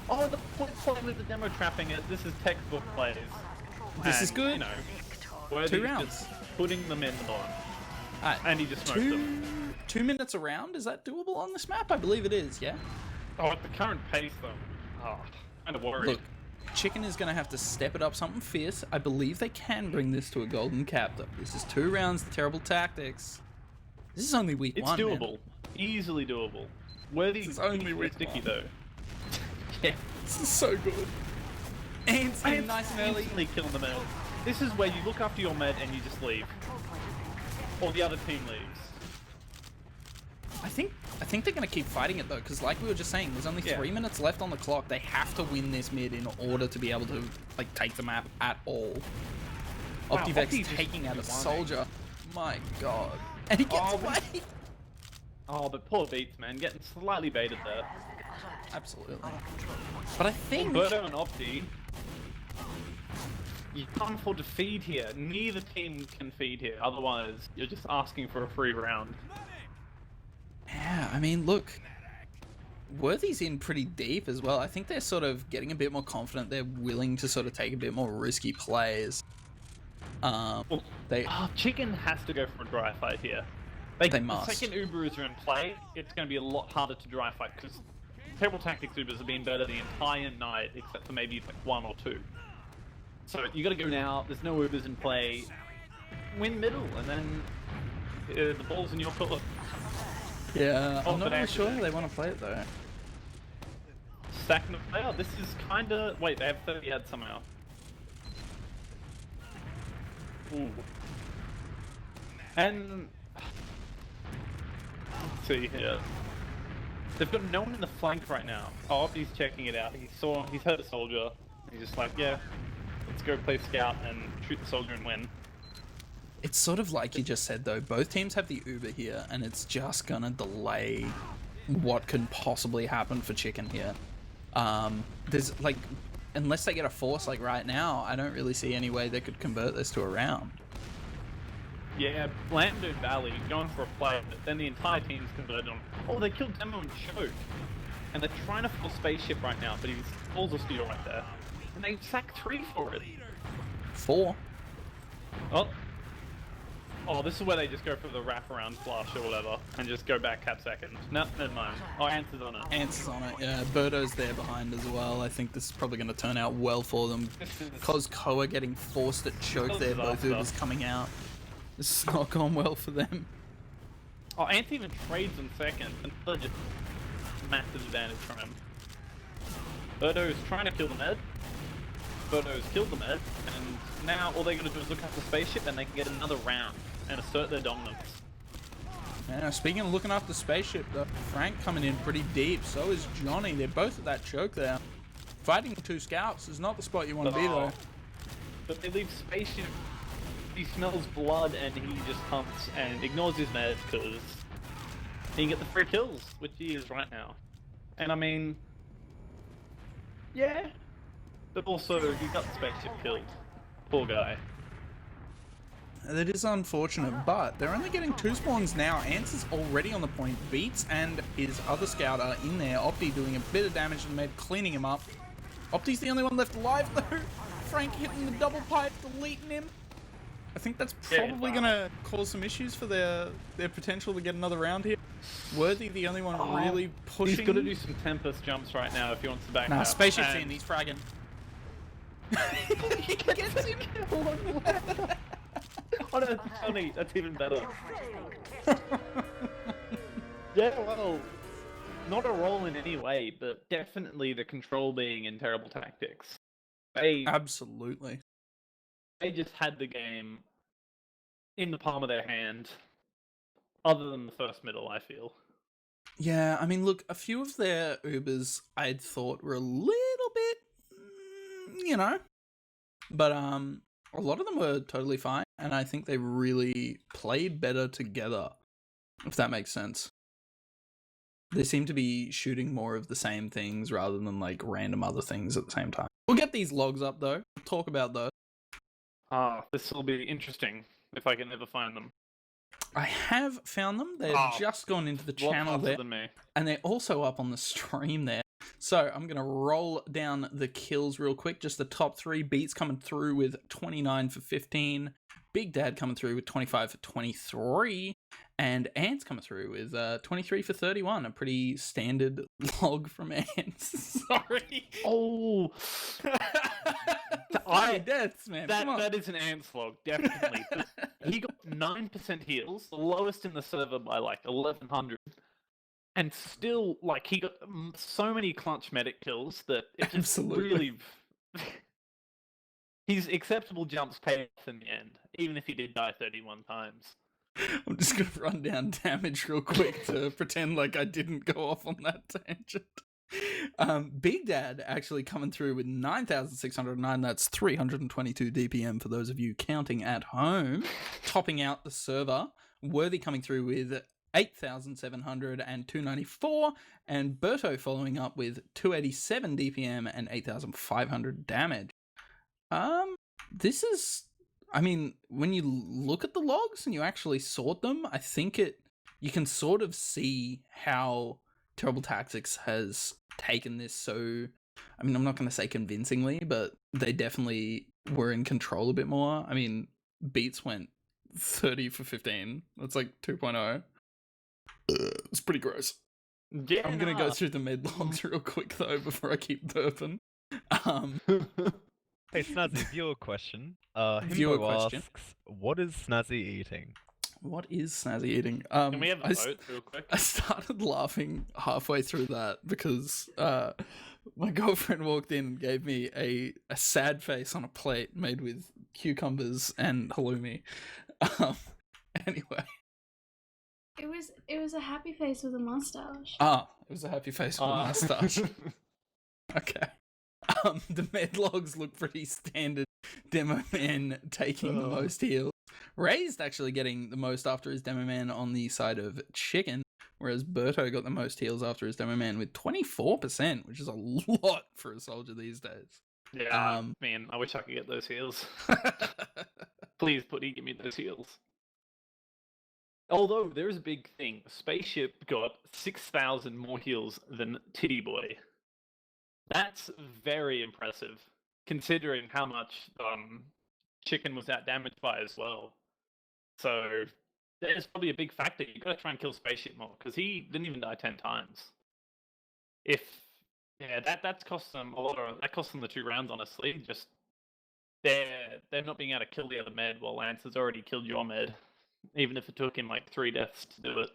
S2: Oh, the point play with the demo trapping it. This is textbook plays.
S4: This is
S2: And,
S4: good.
S2: You know, Worthy's
S4: 2 rounds.
S2: just putting them in the bottom.
S4: Alright,
S2: And he just smoked them.
S4: 2 minutes around? Is that doable on this map? I believe it is, yeah?
S2: Oh, at the current pace though. Oh, kind of worried.
S4: Look, Chicken is going to have to step it up something fierce. I believe they can bring this to a golden cap, though. This is 2 rounds of terrible tactics. This is only week
S2: It's
S4: 1, man.
S2: doable. Easily doable. Worthy
S4: This is only
S2: is
S4: week
S2: sticky
S4: one.
S2: though. Yeah.
S4: This is so good. Ants in nice and early.
S2: Instantly killing the med. This is where you look after your med and you just leave. Or the other team leaves.
S4: I think they're going to keep fighting it though, because like we were just saying, there's only 3 minutes left on the clock. They have to win this mid in order to be able to like take the map at all.
S2: Wow,
S4: Optivex
S2: Opti's
S4: taking out a
S2: just
S4: soldier. My god. And he gets away.
S2: Oh, but poor Beats, man, getting slightly baited there.
S4: Absolutely. But I think...
S2: Berto and Opti, you can't afford to feed here. Neither team can feed here, otherwise you're just asking for a free round.
S4: Yeah, I mean, look, Worthy's in pretty deep as well. I think they're sort of getting a bit more confident. They're willing to sort of take a bit more risky plays.
S2: Chiken has to go for a dry fight here.
S4: They must.
S2: The second Ubers are in play, it's going to be a lot harder to dry fight because Terrible Tactics Ubers have been better the entire night except for maybe like 1 or 2. So you got to go now. There's no Ubers in play. Win middle, and then the ball's in your court.
S4: Yeah, I'm not
S2: but
S4: really sure
S2: actually-
S4: how they want to play it though.
S2: Stacking the player. This is kind of... Wait, they have 30 heads somehow. Ooh. And... Let's see here. They've got no one in the flank right now. Oh, he's checking it out. He's heard a soldier. He's just like, yeah, let's go play scout and shoot the soldier and win.
S4: It's sort of like you just said though, both teams have the Uber here and it's just gonna delay what can possibly happen for Chicken here. There's like, unless they get a force like right now, I don't really see any way they could convert this to a round.
S2: Yeah, Lambda Valley going for a play, but then the entire team's converted on. Oh, they killed Demo and Choke. And they're trying to full spaceship right now, but he falls a steal right there. And they sack 3 for it.
S4: 4.
S2: Oh, this is where they just go for the wraparound flush or whatever, and just go back cap second. No, never mind. Oh, Answer's on it.
S4: Answers on it, yeah. Birdo's there behind as well. I think this is probably going to turn out well for them. Because Koa getting forced at choke there, both Ubers coming out. This is not going well for them.
S2: Oh, Ant even trades in second, and they're just massive advantage from him. Birdo's trying to kill the med. Birdo's killed the med, and now all they gotta do is look at the spaceship and they can get another round and assert their dominance.
S4: Yeah, speaking of looking after spaceship though, Frank coming in pretty deep, so is Johnny. They're both at that choke there. Fighting 2 scouts is not the spot you want to be though.
S2: But they leave spaceship, he smells blood and he just pumps and ignores his meds because he can get the free kills, which he is right now. And I mean, yeah, but also he got the spaceship killed. Poor guy.
S4: That is unfortunate, but they're only getting 2 spawns now. Ants is already on the point. Beats and his other scout are in there. Opti doing a bit of damage to the med, cleaning him up. Opti's the only one left alive though. Frank hitting the double pipe, deleting him. I think that's probably going to cause some issues for their potential to get another round here. Worthy the only one really pushing.
S2: He's got to do some Tempest jumps right now if he wants to back up.
S4: Nah, spaceship's
S2: And-
S4: in, he's fragging.
S2: He gets him. Oh no, that's funny. That's even better. Yeah, well, not a role in any way, but definitely the control being in Terrible Tactics.
S4: Absolutely.
S2: They just had the game in the palm of their hand, other than the first middle, I feel.
S4: Yeah, I mean, look, a few of their Ubers I'd thought were a little bit, you know, but a lot of them were totally fine, and I think they really played better together, if that makes sense. They seem to be shooting more of the same things rather than like random other things at the same time. We'll get these logs up though. We'll talk about those.
S2: This will be interesting if I can ever find them.
S4: I have found them. They've just gone into the
S2: A lot
S4: channel
S2: faster
S4: there.
S2: than me.
S4: And they're also up on the stream there. So I'm going to roll down the kills real quick. Just the top 3. Beats coming through with 29 for 15. Big Dad coming through with 25 for 23. And Ants coming through with 23 for 31. A pretty standard log from Ants. Sorry.
S2: Oh!
S4: Deaths, man. Come on.
S2: That is an ant slog, definitely. But he got 9% heals, the lowest in the server by like 1100. and still, like, he got so many clutch medic kills that it just
S4: Absolutely.
S2: really... His acceptable jumps paid off in the end, even if he did die 31 times.
S4: I'm just going to run down damage real quick to pretend like I didn't go off on that tangent. Big Dad actually coming through with 9,609. That's 322 DPM for those of you counting at home. Topping out the server. Worthy coming through with 8,700 and 294. And Berto following up with 287 DPM and 8,500 damage. This is... I mean, when you look at the logs and you actually sort them, I think you can sort of see how Terrible Tactics has taken this so... I mean, I'm not going to say convincingly, but they definitely were in control a bit more. I mean, Beats went 30 for 15. That's like 2.0. It's pretty gross.
S2: Yeah,
S4: I'm going to go through the med logs real quick, though, before I keep burping.
S3: Hey, Snazzy, viewer question.
S4: Viewer
S3: Himbo
S4: question.
S3: asks, what is Snazzy eating?
S4: What is Snazzy eating?
S2: Can we have a vote real quick?
S4: I started laughing halfway through that because my girlfriend walked in and gave me a sad face on a plate made with cucumbers and halloumi. Anyway.
S5: It was a happy face with a mustache.
S4: It was a happy face with a mustache. Okay. The med logs look pretty standard. Demo Man taking the most heals. Raised actually getting the most after his Demo Man on the side of Chicken, whereas Berto got the most heals after his Demo Man with 24%, which is a lot for a soldier these days.
S2: Yeah, man, I wish I could get those heals. Please, Putty, give me those heals. Although, there's a big thing. Spaceship got 6,000 more heals than Titty Boy. That's very impressive, considering how much Chicken was outdamaged by as well. So, there's probably a big factor. You've got to try and kill Spaceship more, because he didn't even die 10 times. That's cost them a lot of... That cost them the 2 rounds, honestly. Just, they're not being able to kill the other med while Lance has already killed your med. Even if it took him like 3 deaths to do it.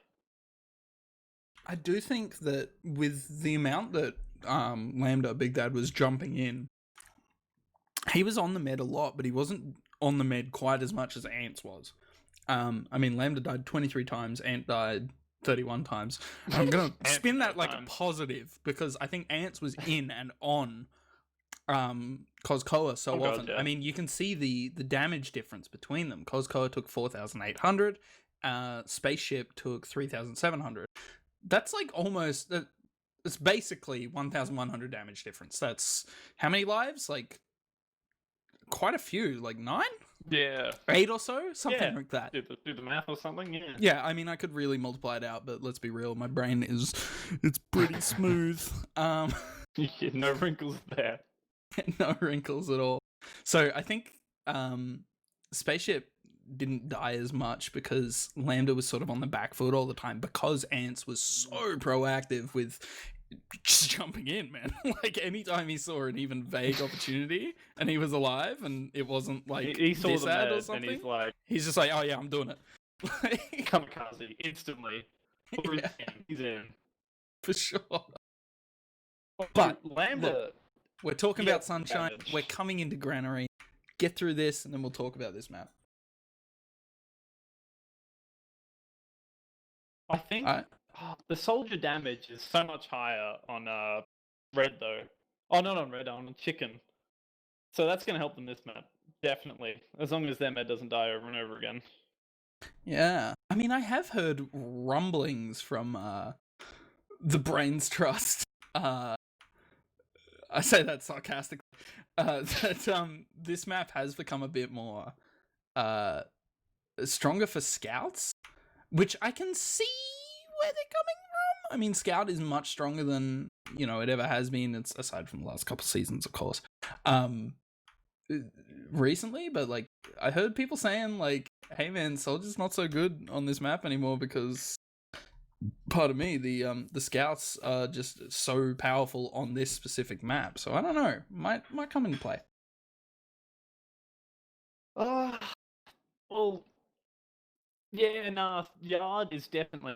S4: I do think that with the amount that Lambda, Big Dad, was jumping in, he was on the med a lot, but he wasn't on the med quite as much as Ants was. I mean, Lambda died 23 times, Ant died 31 times. I'm going to spin that like a positive, because I think Ants was in and on Kozkoa so often.
S2: God, yeah.
S4: I mean, you can see the damage difference between them. Kozkoa took 4,800, Spaceship took 3,700. That's like almost... It's basically 1,100 damage difference. That's how many lives? Like, quite a few. Like 9?
S2: Yeah.
S4: 8 or so? Something like that.
S2: Do the math or something, yeah.
S4: Yeah, I mean, I could really multiply it out, but let's be real. My brain it's pretty smooth.
S2: Yeah, no wrinkles there.
S4: No wrinkles at all. So I think Spaceship didn't die as much because Lambda was sort of on the back foot all the time, because Ants was so proactive with just jumping in, man. Like, anytime he saw an even vague opportunity and he was alive and it wasn't like
S2: he saw
S4: this
S2: the
S4: ad
S2: med
S4: or something,
S2: and
S4: he's just like, oh yeah, I'm doing it. Like,
S2: kamikaze instantly.
S4: Yeah.
S2: He's in.
S4: for sure.
S2: But Lambda,
S4: We're talking
S2: Yeah,
S4: about Sunshine.
S2: damage.
S4: We're coming into Granary. Get through this and then we'll talk about this map.
S2: I think the soldier damage is so much higher on Red though. Oh, not on Red, on Chicken. So that's going to help them this map, definitely. As long as their med doesn't die over and over again.
S4: Yeah. I mean, I have heard rumblings from the Brains Trust. I say that sarcastically. That this map has become a bit more stronger for scouts, which I can see where they're coming from. I mean, Scout is much stronger than, you know, it ever has been. It's aside from the last couple seasons, of course. Recently, but like I heard people saying like, hey man, Soldier's not so good on this map anymore because, pardon me, the scouts are just so powerful on this specific map. So I don't know, might come into play.
S2: Well, yeah, nah, Yard is definitely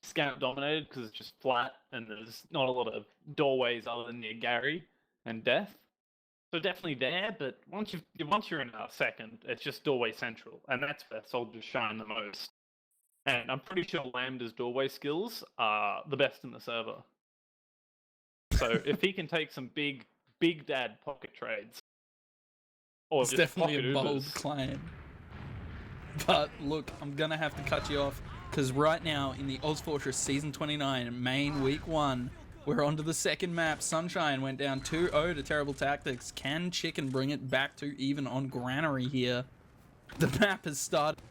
S2: scout dominated because it's just flat and there's not a lot of doorways other than near Gary and Death. So definitely there, but once you're in a second, it's just doorway central, and that's where soldiers shine the most. And I'm pretty sure Lambda's doorway skills are the best in the server. So if he can take some big dad pocket trades, or
S4: It's
S2: just
S4: definitely
S2: pocket
S4: a bold
S2: Ubers.
S4: claim. But look, I'm gonna have to cut you off because right now in the ozfortress Season 29 main week 1, we're on to the second map. Sunshine went down 2-0 to Terrible Tactics. Can Chicken bring it back to even on Granary here? The map has started.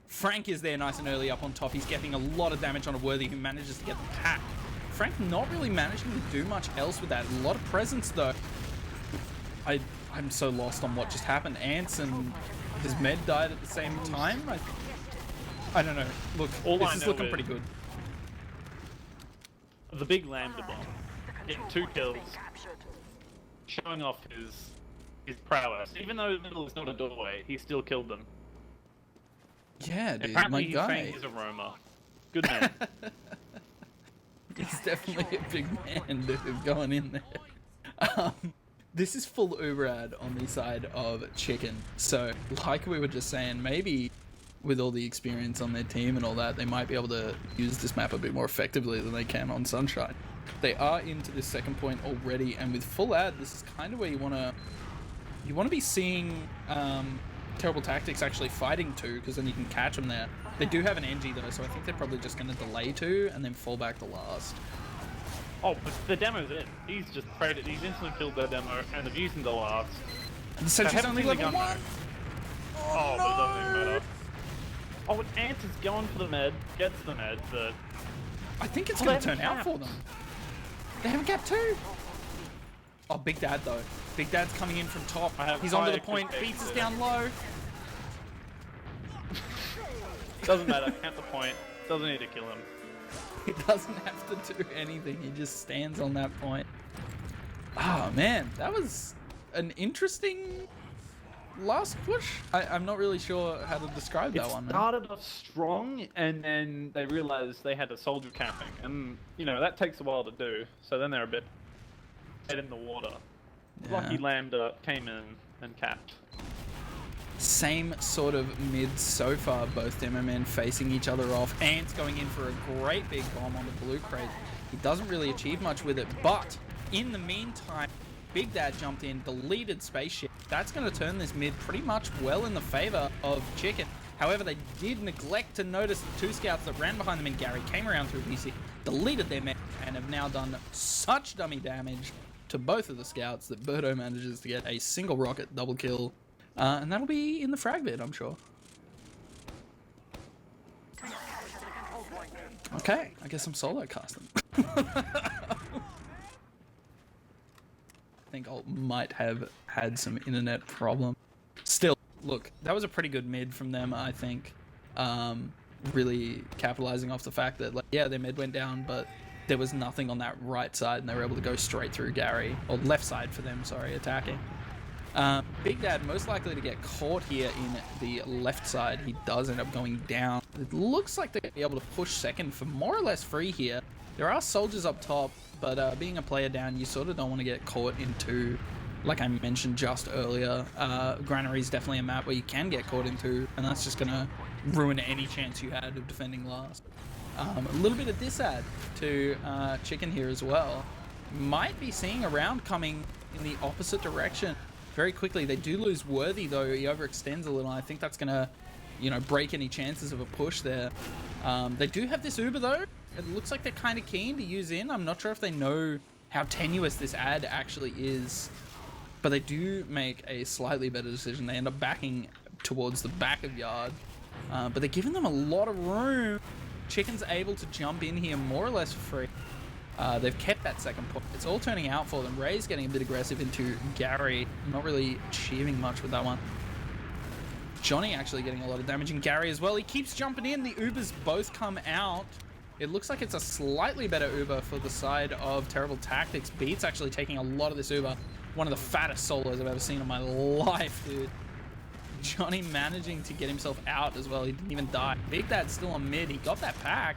S4: Frank is there nice and early up on top. He's getting a lot of damage on a Worthy who manages to get the pack. Frank not really managing to do much else with that. A lot of presence though. I'm so lost on what just happened. Ants and his med died at the same time. I don't know. Look, this is looking pretty good.
S2: The big Lambda bomb, getting 2 kills, showing off his prowess. Even though the middle is not a doorway, he still killed them.
S4: Yeah, dude,
S2: Apparently
S4: my
S2: he's
S4: guy.
S2: saying he's a roamer. Good man.
S4: He's definitely a big man, dude, going in there. This is full Uber ad on the side of Chicken. So, like we were just saying, maybe with all the experience on their team and all that, they might be able to use this map a bit more effectively than they can on Sunshine. They are into this second point already, and with full ad, this is kind of where you want to be seeing Terrible Tactics actually fighting 2, because then you can catch them there. They do have an NG though, so I think they're probably just going to delay 2 and then fall back to last.
S2: Oh, but the demo's in. He's just prayed it. He's instantly killed their demo, and they've used him the last.
S4: And so she's only level 1.
S2: Oh, but it doesn't even matter. Oh, and Ant is going for the med, gets the med, but...
S4: I think it's
S2: Oh,
S4: going
S2: they
S4: to turn
S2: have a
S4: out for them. They have a gap too. Oh, Big Dad though. Big Dad's coming in from top. He's onto the point, beats us down low.
S2: Doesn't matter, count the point. Doesn't need to kill him.
S4: He doesn't have to do anything. He just stands on that point. Oh man, that was an interesting last push. I'm not really sure how to describe that one.
S2: It started off strong, and then they realized they had a soldier camping, and you know that takes a while to do. So then they're a bit dead in the water.
S4: Yeah.
S2: Lucky Lambda came in and capped.
S4: Same sort of mid so far, both demo men facing each other off. Ant's going in for a great big bomb on the blue crate. He doesn't really achieve much with it, but in the meantime, Big Dad jumped in, deleted spaceship. That's going to turn this mid pretty much well in the favor of Chicken. However, they did neglect to notice the 2 scouts that ran behind them, and Gary came around through BC, deleted their men, and have now done such dummy damage to both of the scouts that Birdo manages to get a single rocket double kill. And that'll be in the frag bit, I'm sure. Okay, I guess I'm solo casting. I think I might have had some internet problem. Still, look, that was a pretty good mid from them, I think. Really capitalizing off the fact that, like, yeah, their mid went down, but there was nothing on that right side, and they were able to go straight through Gary, or left side for them, sorry, attacking. Big Dad most likely to get caught here in the left side. He does end up going down. It looks like they're going to be able to push second for more or less free here. There are soldiers up top, but being a player down, you sort of don't want to get caught into, like I mentioned just earlier, Granary is definitely a map where you can get caught into, and that's just going to ruin any chance you had of defending last. A little bit of disad to Chicken here as well. Might be seeing a round coming in the opposite direction very quickly. They do lose Worthy though. He overextends a little. I think that's gonna, you know, break any chances of a push there. They do have this Uber though. It looks like they're kind of keen to use in. I'm not sure if they know how tenuous this ad actually is, but they do make a slightly better decision. They end up backing towards the back of yard, but they're giving them a lot of room. Chicken's able to jump in here more or less free. They've kept that second point. It's all turning out for them. Ray's getting a bit aggressive into Gary. Not really achieving much with that one. Johnny actually getting a lot of damage, and Gary as well. He keeps jumping in. The Ubers both come out. It looks like it's a slightly better Uber for the side of Terrible Tactics. Beat's actually taking a lot of this Uber. One of the fattest solos I've ever seen in my life, dude. Johnny managing to get himself out as well. He didn't even die. Big Dad's still on mid. He got that pack.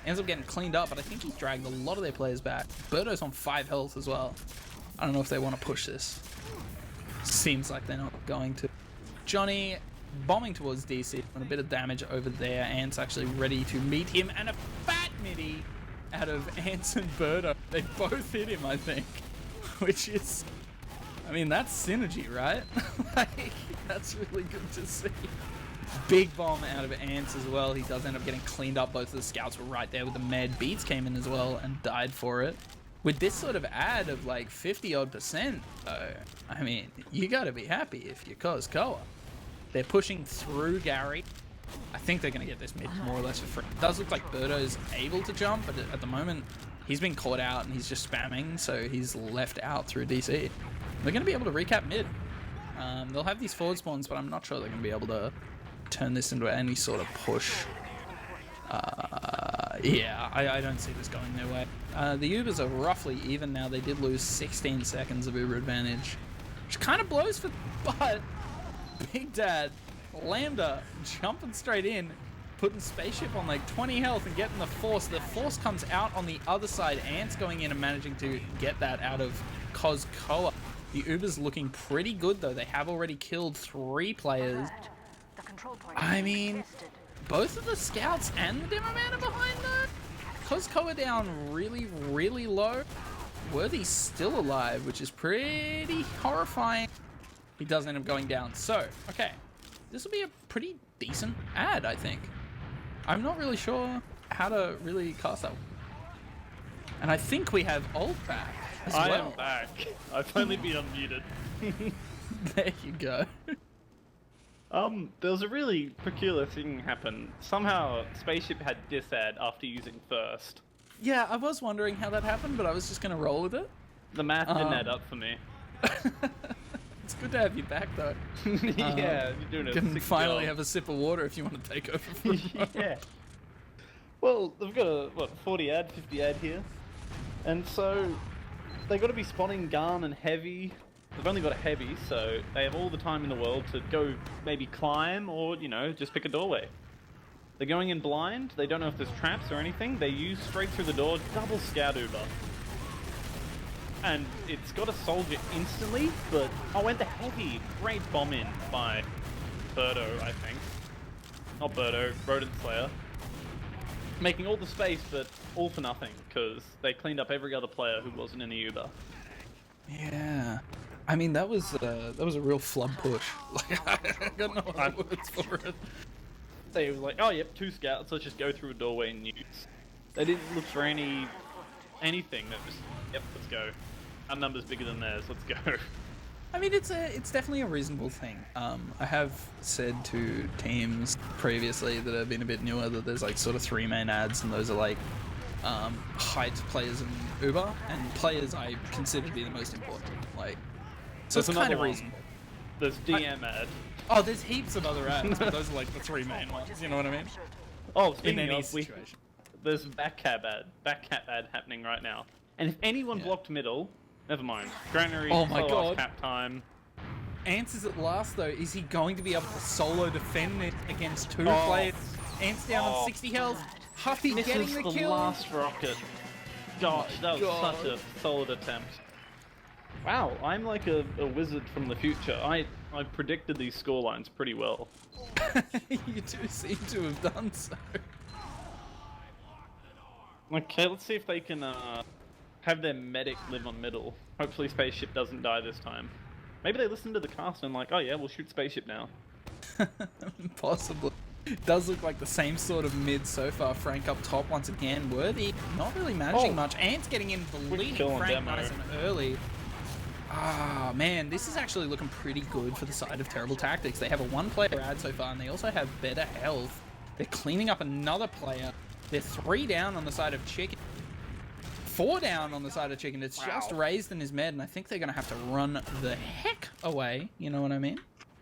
S4: Ends up getting cleaned up, but I think he's dragged a lot of their players back. Birdo's on 5 health as well. I don't know if they want to push this. Seems like they're not going to. Johnny bombing towards DC and a bit of damage over there. Ant's actually ready to meet him, and a fat midi out of Ants and Birdo. They both hit him, I think, which is, I mean, that's synergy, right? Like, that's really good to see. Big bomb out of Ants as well. He does end up getting cleaned up. Both of the scouts were right there with the med. Beats came in as well and died for it. With this sort of ad of like 50-odd%, though, I mean, you gotta be happy if you're Koa. They're pushing through Gary. I think they're gonna get this mid more or less for free. It does look like Birdo's able to jump, but at the moment, he's been caught out and he's just spamming, so he's left out through DC. They're gonna be able to recap mid. They'll have these forward spawns, but I'm not sure they're gonna be able to turn this into any sort of push. Yeah, I don't see this going their way. The Ubers are roughly even now. They did lose 16 seconds of Uber advantage, which kind of blows for, but Big Dad, Lambda, jumping straight in, putting Spaceship on like 20 health and getting the Force. The Force comes out on the other side. Ant's going in and managing to get that out of Koa. The Uber's looking pretty good though. They have already killed 3 players. I mean, both of the scouts and the demo man are behind though. Koa down really, really low. Worthy's still alive, which is pretty horrifying. He does end up going down. So, okay. This will be a pretty decent ad, I think. I'm not really sure how to really cast that. And I think we have Old back as well.
S2: I am back. I've finally been unmuted.
S4: There you go.
S2: There was a really peculiar thing happen. Somehow, Spaceship had this ad after using first.
S4: Yeah, I was wondering how that happened, but I was just going to roll with it.
S2: The math didn't add up for me.
S4: It's good to have you back, though.
S2: Yeah, you're doing a
S4: Can
S2: sick
S4: finally
S2: job.
S4: have a sip of water if you want to take over for
S2: Yeah. Well, they've got a, 40 ad, 50 ad here. And so, they got to be spawning Garn and Heavy. They've only got a Heavy, so they have all the time in the world to go maybe climb or, you know, just pick a doorway. They're going in blind, they don't know if there's traps or anything, they use straight through the door, double Scout Uber. And it's got a soldier instantly, but oh, and the Heavy, great bomb in by Birdo, I think. Not Birdo, Rodent Slayer. Making all the space, but all for nothing, because they cleaned up every other player who wasn't in the Uber.
S4: Yeah. I mean, that was a real flub push. Like, I got no other words for it.
S2: They were like, oh yep, 2 scouts, let's just go through a doorway and use. They didn't look for anything. That was, yep, let's go. Our number's bigger than theirs, let's go.
S4: I mean, it's definitely a reasonable thing. I have said to teams previously that have been a bit newer that there's like sort of 3 main ads, and those are like height players and Uber, and players I consider to be the most important. Like, so
S2: There's
S4: it's kind
S2: another
S4: of
S2: one.
S4: reasonable.
S2: There's DM ad.
S4: Oh, there's heaps of other ads, but those are like the 3 main ones. You know what I mean?
S2: Oh,
S4: In
S2: speaking
S4: any
S2: of,
S4: situation.
S2: there's backcap ad happening right now. And if anyone
S4: Yeah.
S2: blocked middle, never mind. Granary,
S4: Oh my
S2: solo
S4: God.
S2: cap time.
S4: Ants is at last though. Is he going to be able to solo defend it against 2
S2: Oh.
S4: players? Ants down on 60 health. Huffy
S2: This
S4: getting
S2: is
S4: the
S2: the
S4: kill.
S2: last rocket. Gosh, that was
S4: God.
S2: such a solid attempt. Wow, I'm like a wizard from the future. I predicted these scorelines pretty well.
S4: You do seem to have done so.
S2: Okay, let's see if they can have their medic live on middle. Hopefully Spaceship doesn't die this time. Maybe they listened to the cast and like, oh yeah, we'll shoot Spaceship now.
S4: Possibly. Does look like the same sort of mid so far. Frank up top once again. Worthy not really managing
S2: Oh.
S4: much. Ants getting in the
S2: Quick
S4: leading
S2: kill on
S4: Frank
S2: demo.
S4: nice and early. Ah, man, this is actually looking pretty good for the side of Terrible Tactics. They have a 1-player ad so far, and they also have better health. They're cleaning up another player. They're 3 down on the side of Chicken. 4 down on the side of Chicken. It's just raised in his med, and I think they're going to have to run the heck away. You know what I mean?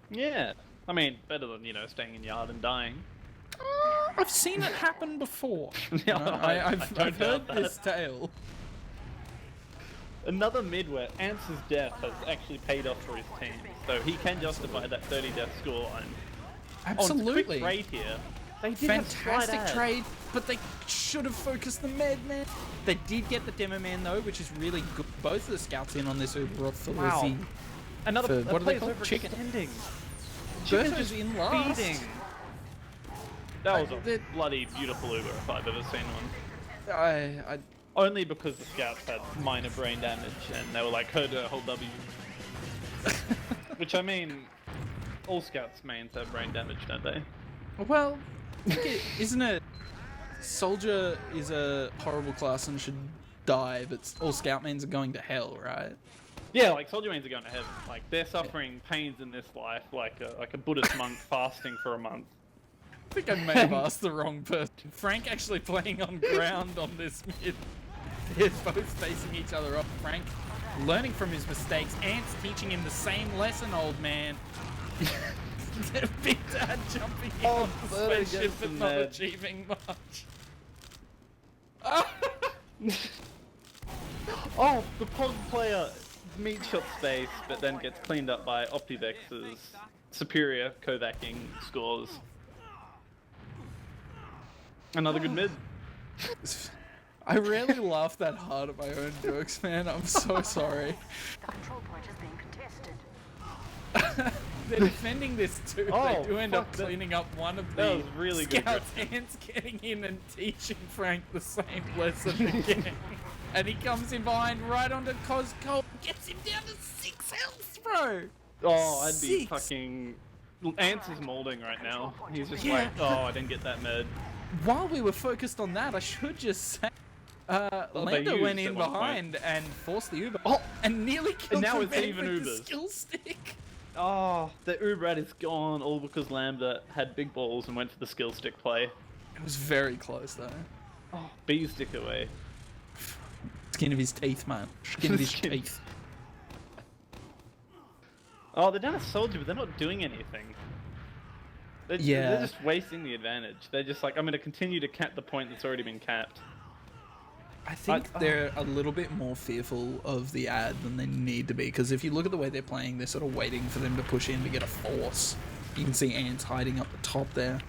S2: Yeah. I mean, better than, you know, staying in yard and dying.
S4: I've seen it happen before.
S2: Yeah,
S4: You know,
S2: I
S4: I've
S2: don't
S4: heard
S2: doubt that.
S4: this tale.
S2: Another mid where Ants' death has actually paid off for his team, so he can justify that 30 death scoreline. Oh, and
S4: Absolutely.
S2: quick raid here. They did have slight
S4: Fantastic
S2: ads.
S4: trade, but they should have focused the med man. They did get the demo man though, which is really good. Both of the scouts in on this ozfortress.
S2: Wow. Another
S4: For- what do they
S2: player's
S4: call it? Chicken.
S2: overextending.
S4: Berto's
S2: Chicken's just
S4: in last.
S2: feeding. That was a
S4: the-
S2: bloody beautiful Uber if I've ever seen one.
S4: I
S2: Only because the scouts had minor brain damage and they were like, hold W. Which I mean, all scouts mains have brain damage, don't they?
S4: well, isn't it? Soldier is a horrible class and should die, but all scout mains are going to hell, right?
S2: Yeah, like soldier mains are going to heaven. Like they're suffering pains in this life, like a Buddhist monk fasting for a month.
S4: I think I may have asked the wrong person. Frank actually playing on ground on this mid. They're both facing each other up. Frank learning from his mistakes. Ant's teaching him the same lesson, old man. Big Dad jumping in on the
S2: Berto
S4: spaceship
S2: gets
S4: but
S2: the
S4: not
S2: med.
S4: achieving much.
S2: Oh, the Pog player meat shot space, but then gets cleaned up by Optivex's superior Kovacking scores. Another good mid.
S4: I rarely laugh that hard at my own jokes, man. I'm so sorry.
S6: The control point is being contested.
S4: They're defending this too.
S2: Oh,
S4: They do end up
S2: fuck, that-
S4: cleaning up one of
S2: that
S4: the
S2: was really good
S4: scouts.
S2: grip.
S4: Ant's getting in and teaching Frank the same lesson again. And he comes in behind right onto Cozco. Gets him down to 6 health, bro.
S2: Oh, I'd be
S4: 6.
S2: fucking... Ants is molding right now. He's just
S4: Yeah.
S2: like, oh, I didn't get that med.
S4: While we were focused on that, I should just say, Lando
S2: used
S4: went
S2: at
S4: in
S2: one point.
S4: behind and forced the Uber.
S2: Oh!
S4: And nearly killed
S2: now
S4: the
S2: it's
S4: man
S2: even
S4: with the
S2: Ubers.
S4: skill stick.
S2: Oh, the Ubrat is gone, all because Lambda had big balls and went for the skill stick play.
S4: It was very close though.
S2: Oh, B stick away.
S4: Skin of his teeth, man. Skin of his
S2: Skin.
S4: teeth.
S2: Oh, they're down a soldier, but they're not doing anything. They're
S4: Yeah.
S2: just wasting the advantage. They're just like, I'm going to continue to cap the point that's already been capped.
S4: I think they're a little bit more fearful of the ad than they need to be, because if you look at the way they're playing, they're sort of waiting for them to push in to get a force. You can see Ants hiding up the top there.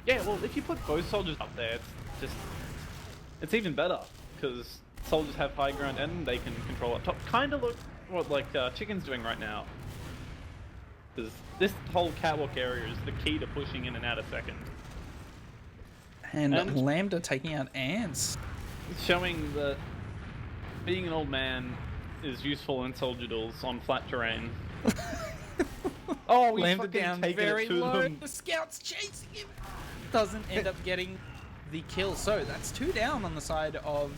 S2: Yeah, well, if you put both soldiers up there, it's even better, because soldiers have high ground and they can control up top. Kind of look what like Chicken's doing right now. Because this whole catwalk area is the key to pushing in and out a second.
S4: And
S2: And-
S4: Lambda taking out Ants.
S2: It's showing that being an old man is useful in soldier duels on flat terrain. Oh, we
S4: Lambda
S2: fucking
S4: down
S2: taken
S4: very
S2: it to
S4: low.
S2: them.
S4: The scout's chasing him. Doesn't end up getting the kill. So that's 2 down on the side of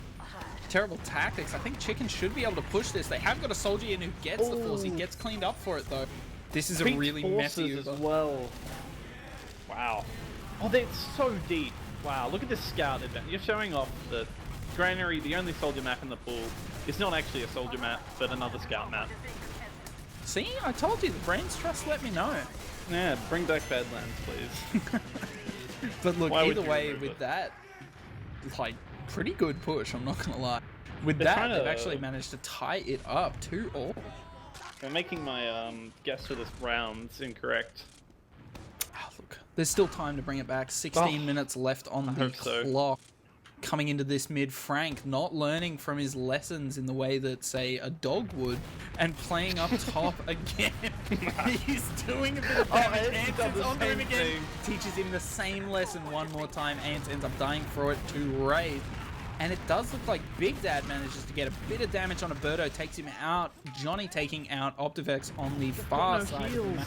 S4: terrible tactics. I think Chicken should be able to push this. They have got a soldier in who gets the force. He
S2: Ooh.
S4: gets cleaned up for it though. This is a
S2: Beat
S4: really messy
S2: forces
S4: Uber.
S2: as well. Wow. Oh, they're so deep. Wow, look at this scout event. You're showing off the Granary, the only soldier map in the pool. It's not actually a soldier map, but another scout map.
S4: See, I told you, the brains trust let me know.
S2: Yeah, bring back Badlands, please.
S4: But look,
S2: Why would
S4: either
S2: you
S4: way,
S2: remove
S4: with
S2: it?
S4: that, like, pretty good push, I'm not gonna lie. With
S2: They're
S4: that,
S2: trying
S4: they've
S2: to-
S4: actually managed to tie it up 2-2.
S2: I'm making my guess for this round's incorrect.
S4: Oh, look, there's still time to bring it back. 16
S2: Oh,
S4: minutes left on the
S2: hope so.
S4: clock. Coming into this mid, Frank not learning from his lessons in the way that, say, a dog would, and playing up top again. He's doing a bit of damage.
S2: Ants
S4: Ants
S2: does
S4: is
S2: the
S4: onto him
S2: same
S4: again. Teaches him the same lesson one more time. Ants ends up dying for it to Raid. And it does look like Big Dad manages to get a bit of damage on Alberto, takes him out. Johnny taking out Optivex on the far
S2: no
S4: side. Of
S2: heals.
S4: the map.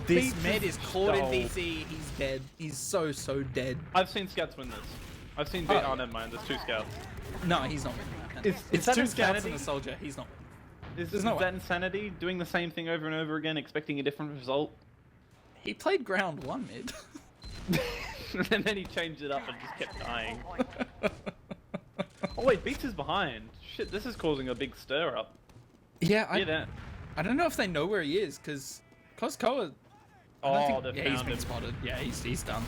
S4: This
S2: Beats
S4: med
S2: his
S4: is caught in
S2: soul.
S4: DC. He's dead. He's so dead.
S2: I've seen scouts win this. I've seen.
S4: Oh.
S2: Oh, never mind. There's 2 scouts.
S4: No, he's not winning that. man.
S2: Is
S4: It's
S2: that
S4: 2 scouts
S2: insanity?
S4: and a soldier. He's not winning.
S2: Is
S4: no
S2: that
S4: way.
S2: insanity? Doing the same thing over and over again, expecting a different result?
S4: He played ground 1 mid.
S2: And then he changed it up and just kept dying. Oh wait, Beats is behind. Shit, this is causing a big stir up.
S4: Yeah,
S2: Yeah,
S4: I don't know if they know where he is, because Cozcoa...
S2: Oh, they've
S4: yeah, he's
S2: found
S4: been
S2: him.
S4: spotted. Yeah, he's done.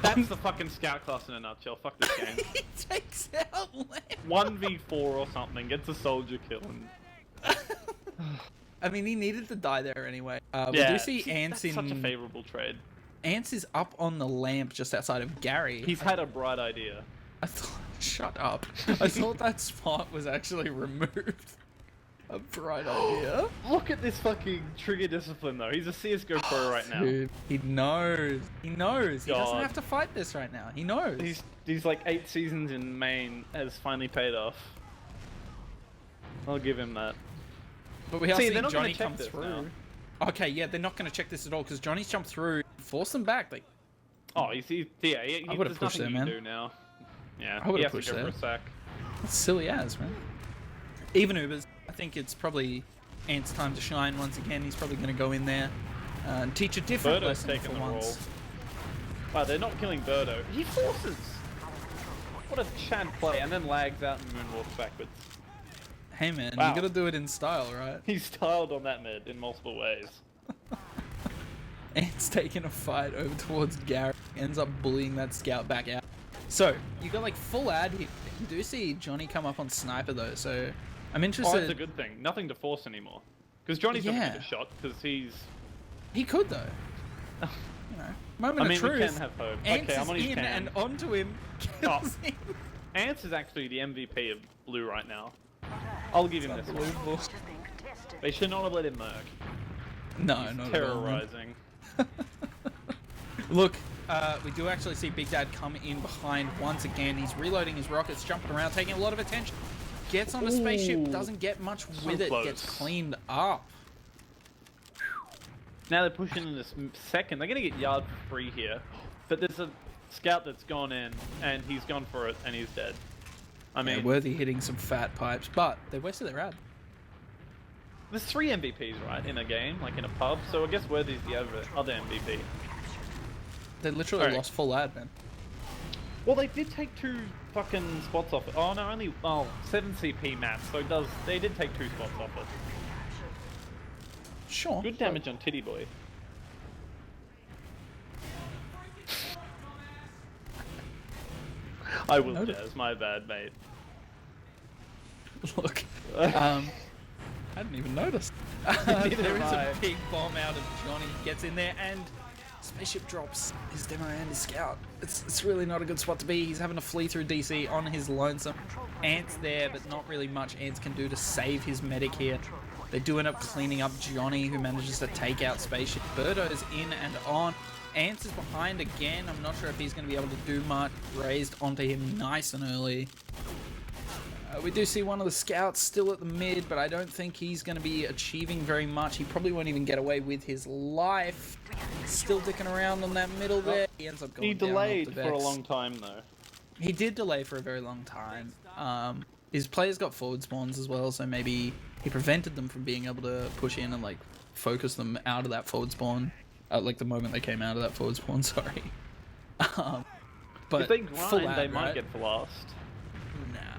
S2: That's the fucking scout class in a nutshell. Fuck this game.
S4: He takes out Lamb.
S2: 1v4 or something, gets a soldier kill and...
S4: I mean, he needed to die there anyway. We
S2: Yeah,
S4: do see Ants
S2: that's
S4: in...
S2: such a favourable trade.
S4: Ants is up on the lamp just outside of Gary.
S2: He's had a bright idea.
S4: I thought, shut up. I thought that spot was actually removed. A bright idea.
S2: Look at this fucking trigger discipline though. He's a CS:GO pro right now.
S4: Dude, he knows. He knows. He doesn't
S2: God.
S4: have to fight this right now. He knows.
S2: He's like 8 seasons in main has finally paid off. I'll give him that.
S4: But we are
S2: See,
S4: seeing
S2: they're not gonna
S4: Johnny
S2: check
S4: come
S2: this
S4: through.
S2: now.
S4: Okay, yeah, they're not going to check this at all because Johnny's jumped through, forced them back. Like,
S2: Oh, you see, yeah,
S4: I would've
S2: there's
S4: pushed
S2: nothing
S4: there,
S2: you
S4: man.
S2: can do now. Yeah,
S4: I would've
S2: he has
S4: pushed
S2: to go
S4: there.
S2: for a sack.
S4: that's silly as, man. Even Ubers, I think it's probably Ant's time to shine once again. He's probably going to go in there and teach a different
S2: Birdo's
S4: lesson
S2: taking
S4: for
S2: the
S4: once.
S2: role. Wow, they're not killing Birdo. He forces! What a Chad play, and then lags out and moonwalks backwards.
S4: Hey, man,
S2: Wow.
S4: you got to do it in style, right?
S2: He's styled on that mid in multiple ways.
S4: Ant's taking a fight over towards Gary. Ends up bullying that scout back out. So, you got like full ad here. You do see Johnny come up on Sniper though, so I'm
S2: Oh,
S4: interested.
S2: that's a good thing. Nothing to force anymore. Because Johnny's not
S4: Yeah.
S2: going to shot, because he's...
S4: He could though. You know, moment
S2: I mean,
S4: of
S2: we
S4: truth.
S2: can have hope.
S4: Ants
S2: Okay,
S4: is
S2: I'm on his
S4: in
S2: cam.
S4: and onto him. Kills him.
S2: Ants is actually the MVP of Blue right now. I'll give him this one.
S4: Unbelievable.
S6: Match is being contested.
S2: They should not have let him murk.
S4: No,
S2: He's
S4: not at all. man.
S2: terrorizing.
S4: Look, we do actually see Big Dad come in behind once again. He's reloading his rockets, jumping around, taking a lot of attention. Gets on a spaceship,
S2: Ooh.
S4: doesn't get much
S2: So
S4: with it,
S2: close.
S4: gets cleaned up.
S2: Now they're pushing in this second. They're going to get yard for free here. But there's a scout that's gone in, and he's gone for it, and he's dead. I mean,
S4: Yeah, Worthy hitting some fat pipes, but they wasted their ad.
S2: there's 3 MVPs, right, in a game, like in a pub. So I guess Worthy's the other MVP.
S4: They literally
S2: Alright.
S4: lost full ad, man.
S2: Well, they did take 2 fucking spots off it. Oh no, only 7 CP maps. So they did take 2 spots off it.
S4: Sure.
S2: Good damage on Titty Boy. I will
S4: Noted.
S2: jazz, my bad, mate.
S4: Look, I didn't even notice.
S2: Neither
S4: There is
S2: have
S4: a
S2: I.
S4: big bomb out of Johnny. Gets in there and spaceship drops his demo and his scout. It's really not a good spot to be. He's having to flee through DC on his lonesome. Ant's there, but not really much Ants can do to save his medic here. They do end up cleaning up Johnny, who manages to take out spaceship. Birdo's in and on. Ants is behind again. I'm not sure if he's going to be able to do much. Raised onto him nice and early. We do see one of the scouts still at the mid, but I don't think he's going to be achieving very much. He probably won't even get away with his life. Still dicking around on that middle there. He ends up going
S2: He
S4: down off
S2: delayed
S4: the
S2: for a
S4: Vex.
S2: long time though.
S4: He did delay for a very long time. His players got forward spawns as well, so maybe he prevented them from being able to push in and like focus them out of that forward spawn. Like the moment they came out of that forward spawn, sorry. But
S2: If they
S4: full
S2: grind,
S4: ad,
S2: they might
S4: right?
S2: get lost.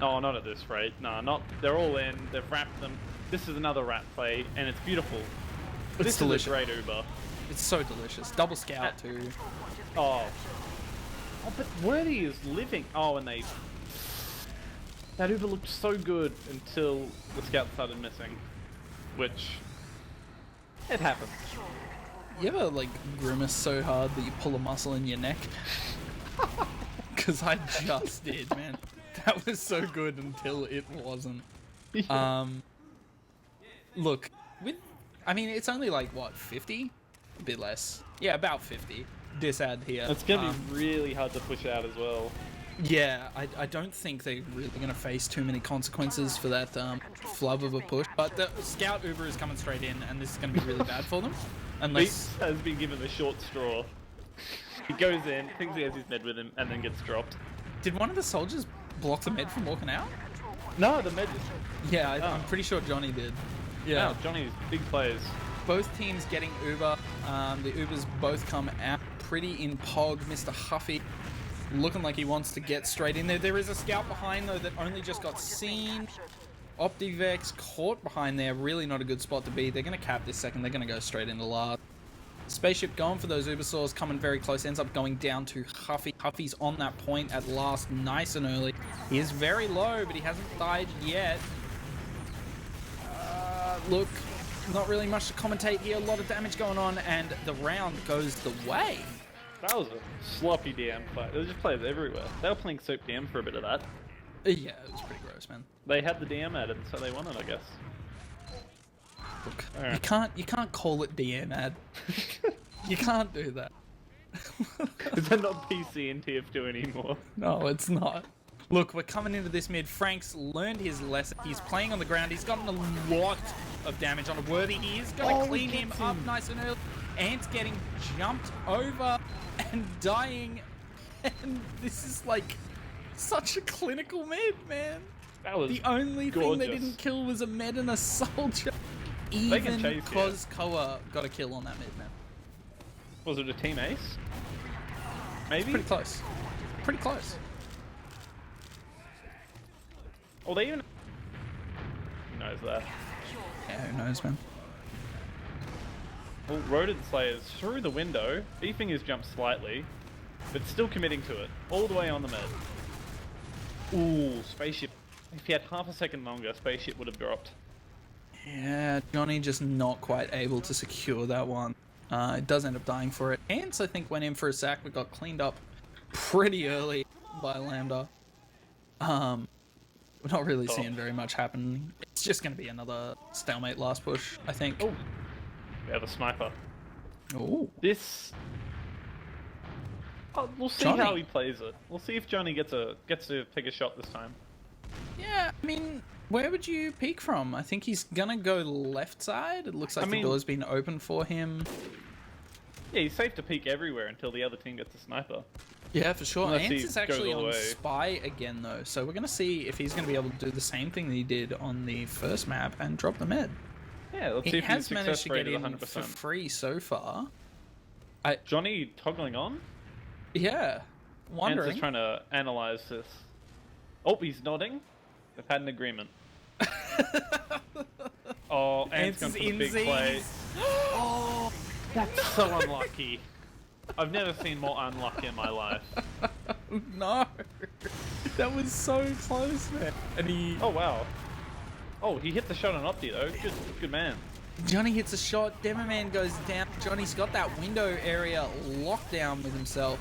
S4: Nah.
S2: No, not at this rate. No, not. They're all in. They've wrapped them. This is another rat play, and it's beautiful.
S4: It's
S2: This
S4: delicious.
S2: is a great Uber.
S4: It's so delicious. Double scout too.
S2: Oh. Oh, but Worthy is living. Oh, and they. That Uber looked so good until the scout started missing, which it happens.
S4: You ever like grimace so hard that you pull a muscle in your neck? Because I just did, man. That was so good until it wasn't. Look, I mean, it's only like what, 50? A bit less. Yeah, about 50. Disad here.
S2: It's gonna be really hard to push out as well.
S4: Yeah, I don't think they're really going to face too many consequences for that flub of a push. But the scout Uber is coming straight in, and this is going to be really bad for them. Unless
S2: Beats has been given the short straw. He goes in, thinks he has his med with him, and then gets dropped.
S4: did one of the soldiers block the med from walking out?
S2: No, the med.
S4: Yeah,
S2: Oh.
S4: I'm pretty sure Johnny did.
S2: Yeah, no, Johnny's big players.
S4: Both teams getting Uber. The Ubers both come out pretty in pog. Mr. Huffy looking like he wants to get straight in there. There is a scout behind though that only just got seen. Optivex caught behind there. Really not a good spot to be. They're going to cap this second. They're going to go straight into last. Spaceship going for those Ubersaurs, coming very close. Ends up going down to Huffy. Huffy's on that point at last, nice and early. He is very low, but he hasn't died yet. Look, not really much to commentate here. A lot of damage going on, and the round goes the way
S2: That was a sloppy DM fight. There was just players everywhere. They were playing Soap DM for a bit of that.
S4: Yeah, it was pretty gross, man.
S2: They had the DM added, so they won it, I guess.
S4: Look,
S2: Alright.
S4: you can't call it DM ad. You can't do that.
S2: Is that not PC in TF2 anymore?
S4: No, it's not. Look, we're coming into this mid. Frank's learned his lesson. He's playing on the ground. He's gotten a lot of damage on a Worthy. He is going to clean him up nice and early. Ant's getting jumped over and dying. And this is like such a clinical mid, man.
S2: That was
S4: The only thing they
S2: gorgeous.
S4: didn't kill was a med and a soldier.
S2: can
S4: Even
S2: chase, yeah.
S4: Kozkoa got a kill on that mid, man.
S2: Was it a team ace? Maybe?
S4: Pretty close. Pretty close.
S2: Oh, they even... Who knows that?
S4: Yeah, who knows, man.
S2: Well, Rodent Slayer's through the window, beefing his jump slightly, but still committing to it, all the way on the med. Ooh, Spaceship. If he had half a second longer, Spaceship would have dropped.
S4: Yeah, Johnny just not quite able to secure that one. It does end up dying for it. Ants, I think, went in for a sack, but got cleaned up pretty early by Lambda. We're not really seeing very much happen. It's just going to be another stalemate last push, I think.
S2: Oh, we have a sniper.
S4: Oh.
S2: This... Oh, we'll see
S4: Johnny.
S2: how he plays it. We'll see if Johnny gets to take a shot this time.
S4: Yeah, I mean, where would you peek from? I think he's going to go left side. It looks like the door's been open for him.
S2: Yeah, he's safe to peek everywhere until the other team gets a sniper.
S4: Yeah, for sure.
S2: Unless he
S4: Ants is actually
S2: goes all the
S4: on
S2: way.
S4: Spy again, though. So we're going to see if he's going to be able to do the same thing that he did on the first map and drop the med.
S2: Yeah, let's see
S4: He
S2: if his
S4: has managed
S2: success
S4: to
S2: rate
S4: get
S2: is
S4: in
S2: 100%.
S4: for free so far.
S2: Johnny toggling on?
S4: Yeah,
S2: Ants
S4: wondering.
S2: is trying to analyze this. Oh, he's nodding. They've had an agreement. Oh, Ant's gone for the big play. Oh, that's so unlucky. I've never seen more unlucky in my life.
S4: No, that was so close, man. And he,
S2: Oh, wow. Oh, he hit the shot on Opti, though. Good man.
S4: Johnny hits a shot. Demoman goes down. Johnny's got that window area locked down with himself.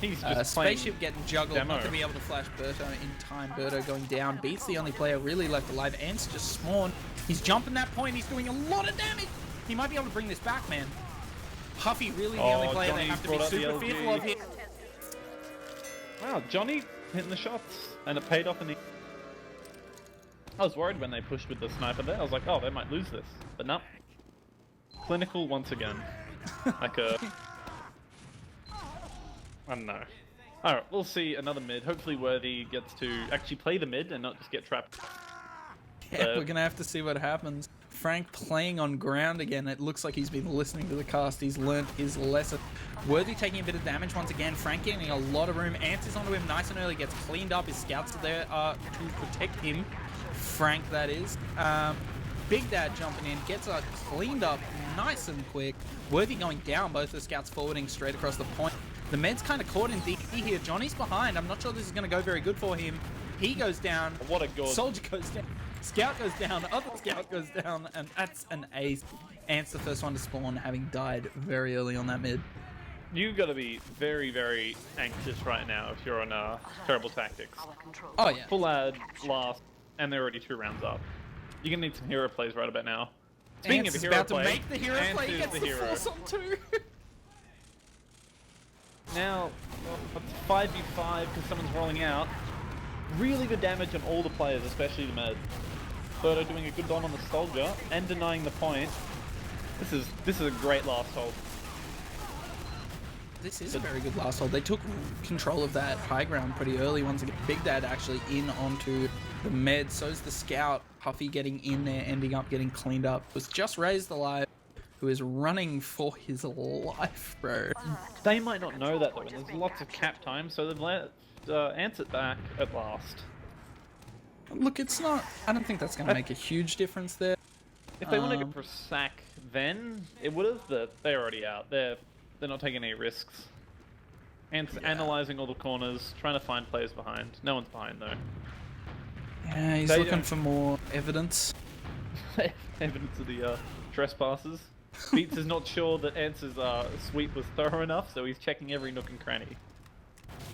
S2: He's just playing
S4: Spaceship getting juggled,
S2: demo.
S4: not going to be able to flash Berto in time. Berto going down, beats the only player really left alive. Ants just spawned. He's jumping that point. He's doing a lot of damage. He might be able to bring this back, man. Huffy really the only player they
S2: Johnny's
S4: have to be
S2: brought up the
S4: super
S2: LG.
S4: fearful of here.
S2: Wow, Johnny hitting the shots, and it paid off in the... I was worried when they pushed with the sniper there. I was like, oh, they might lose this. But no. Clinical once again. Like a... I don't know. Alright, we'll see another mid. Hopefully Worthy gets to actually play the mid and not just get trapped.
S4: Yeah, we're going to have to see what happens. Frank playing on ground again. It looks like he's been listening to the cast. He's learnt his lesson. Worthy taking a bit of damage once again. Frank getting a lot of room. Ants is onto him nice and early. Gets cleaned up. His scouts are there to protect him. Frank, that is. Big Dad jumping in. Gets cleaned up nice and quick. Worthy going down. Both the scouts forwarding straight across the point. The med's kind of caught in DP here. Johnny's behind. I'm not sure this is going to go very good for him. He goes down.
S2: What a god.
S4: Soldier goes down. Scout goes down. Other scout goes down. And that's an ace. Ant's the first one to spawn, having died very early on that mid.
S2: You've got to be very, very anxious right now if you're on Terrible Tactics.
S6: Our control.
S4: Oh, yeah.
S2: Full ad last, and they're already 2 rounds up. You're going to need some hero plays right about now. Speaking
S4: Ants
S2: of
S4: is
S2: hero
S4: about
S2: play,
S4: to make the hero
S2: Ants
S4: play. He
S2: is
S4: gets
S2: the
S4: the
S2: hero.
S4: force on 2.
S2: Now, it's 5v5 because someone's rolling out. Really good damage on all the players, especially the med. Birdo doing a good don on the soldier and denying the point. This is a great last hold.
S4: This is a very good last hold. They took control of that high ground pretty early once again. Big Dad actually in onto the med. So's the scout. Huffy getting in there, ending up getting cleaned up. Was just raised alive. Who is running for his life, bro.
S2: They might not know that though, and there's lots of cap time, so they've let Ants it back at last.
S4: Look, it's not... I don't think that's going to make a huge difference there.
S2: If they want to go for a sack then, it would have, but they're already out. They're not taking any risks. Ants analysing all the corners, trying to find players behind. No one's behind though.
S4: Yeah, he's
S2: They
S4: looking
S2: don't-
S4: for more evidence.
S2: Evidence of the trespassers. Beats is not sure that Ance's sweep was thorough enough, so he's checking every nook and cranny.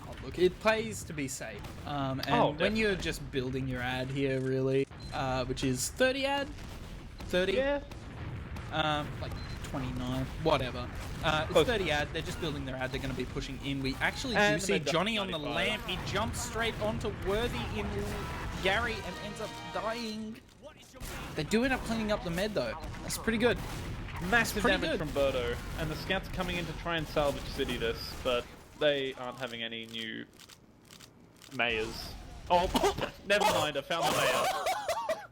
S4: Oh, look, it plays to be safe. And
S2: Oh,
S4: when you're just building your ad here, really, which is 30 ad, 30,
S2: Yeah.
S4: like 29, whatever. It's
S2: Close.
S4: 30 ad. They're just building their ad. They're going to be pushing in. We actually
S2: And
S4: do
S2: the
S4: see
S2: mid
S4: Johnny on the
S2: 95.
S4: lamp. He jumps straight onto Worthy in Gary and ends up dying. They do end up cleaning up the med though. That's pretty good.
S2: Massive
S4: pretty
S2: damage
S4: good.
S2: from Birdo, and the scouts are coming in to try and salvage City this, but they aren't having any new mayors. Oh, never mind, I found the mayor.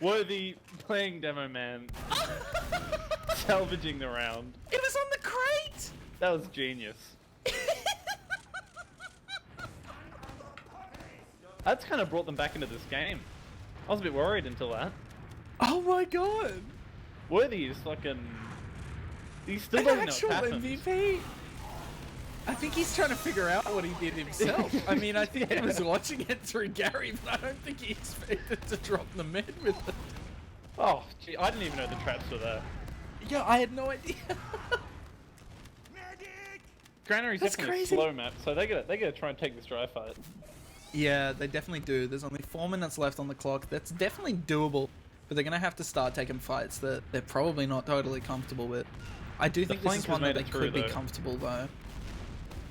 S2: Worthy playing Demo Man, salvaging the round.
S4: It was on the crate.
S2: That was genius. That's kind of brought them back into this game. I was a bit worried until that.
S4: Oh my god.
S2: Worthy is fucking... He still
S4: An
S2: doesn't know
S4: actual
S2: what's happened.
S4: MVP. I think he's trying to figure out what he did himself. I mean, I think he was watching it through Gary, but I don't think he expected to drop the mid with it.
S2: Oh, gee, I didn't even know the traps were there.
S4: Yeah, I had no idea.
S2: Granary's
S4: That's
S2: definitely
S4: crazy.
S2: a slow map, so they gotta try and take this dry fight.
S4: Yeah, they definitely do. There's only 4 minutes left on the clock. That's definitely doable, but they're going to have to start taking fights that they're probably not totally comfortable with. I do think this is
S2: flankers
S4: one that
S2: made
S4: they
S2: it through,
S4: could be
S2: though.
S4: comfortable, though.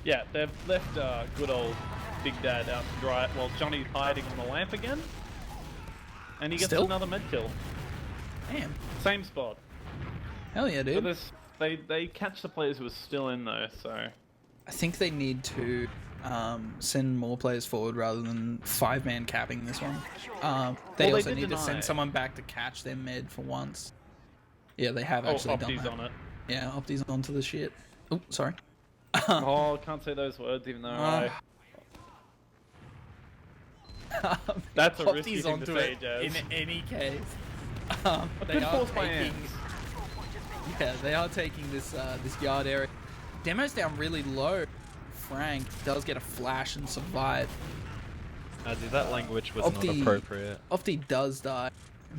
S2: Yeah, they've left good old Big Dad out to dry while Johnny's hiding on the lamp again. And he gets
S4: Still?
S2: another med kill.
S4: Damn.
S2: Same spot.
S4: Hell yeah,
S2: But
S4: dude.
S2: this, they catch the players who are still in though, so...
S4: I think they need to send more players forward rather than 5-man capping this one. They
S2: Well, they
S4: also
S2: did
S4: need to
S2: deny
S4: send
S2: it.
S4: someone back to catch their med for once. Yeah, they have
S2: Oh,
S4: actually done
S2: Opti's
S4: that.
S2: on it.
S4: Yeah, Opti's onto the shit. Oh, sorry.
S2: Oh, can't say those words even though I... That's a risky
S4: Opti's
S2: thing to
S4: onto
S2: say,
S4: it
S2: Jazz.
S4: in any case. They
S2: good
S4: are
S2: force by
S4: taking.
S2: Ants.
S4: Yeah, they are taking this this yard area. Demo's down really low. Frank does get a flash and survive.
S3: Nazi, that language was not
S4: Opti-
S3: appropriate.
S4: Opti does die.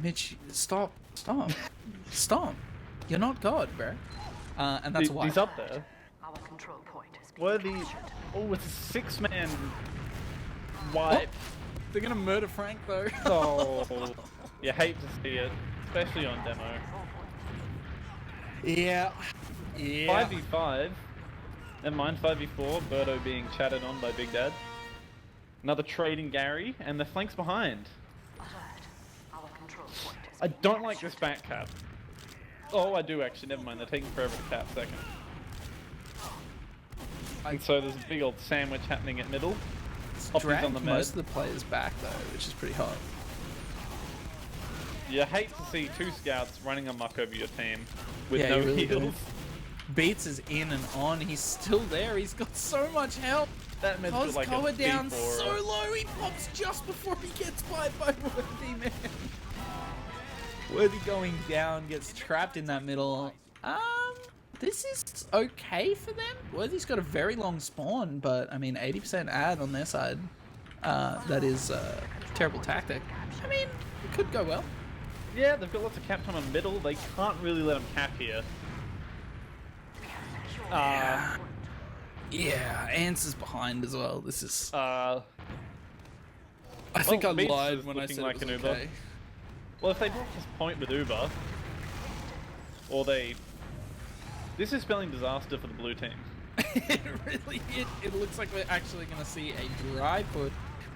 S4: Mitch, stop. Stop. You're not God, bro. And that's why.
S2: He's up there.
S6: Our control point has been
S2: Worthy...
S6: captured.
S2: Oh, it's a 6-man wipe.
S4: They're gonna murder Frank though.
S2: Oh, you hate to see it, especially on demo.
S4: Yeah.
S2: 5v5, never mind 5v4, Birdo being chatted on by Big Dad. Another trade in Gary, and the flank's behind.
S6: Alert. Our control point has
S2: I
S6: been
S2: don't like
S6: captured.
S2: this back cap. Oh, I do actually, never mind, they're taking forever to cap second. And so there's a big old sandwich happening at middle. Opti's
S4: Dragged
S2: on the
S4: most of
S2: med.
S4: the players back though, which is pretty hot.
S2: You hate to see 2 scouts running amok over your team with
S4: Yeah,
S2: no
S4: you really do.
S2: heals.
S4: Beats is in and on. He's still there. He's got so much help.
S2: That med's got like
S4: Koa
S2: a
S4: down
S2: B4.
S4: so low. He pops just before he gets by Worthy, man. Worthy going down, gets trapped in that middle. This is okay for them. Worthy's got a very long spawn, but I mean, 80% ad on their side. That is a terrible tactic. I mean, it could go well.
S2: Yeah, they've got lots of cap time on middle. They can't really let them cap here.
S4: Yeah, Ants is behind as well. This is.
S2: Uh,
S4: I think
S2: well,
S4: I
S2: Beats
S4: lied
S2: is
S4: when I
S2: looking
S4: said
S2: like
S4: it was
S2: an Uber.
S4: okay.
S2: well, if they block this point with Uber, or they... This is spelling disaster for the blue team.
S4: It really is. It looks like we're actually going to see a dry put.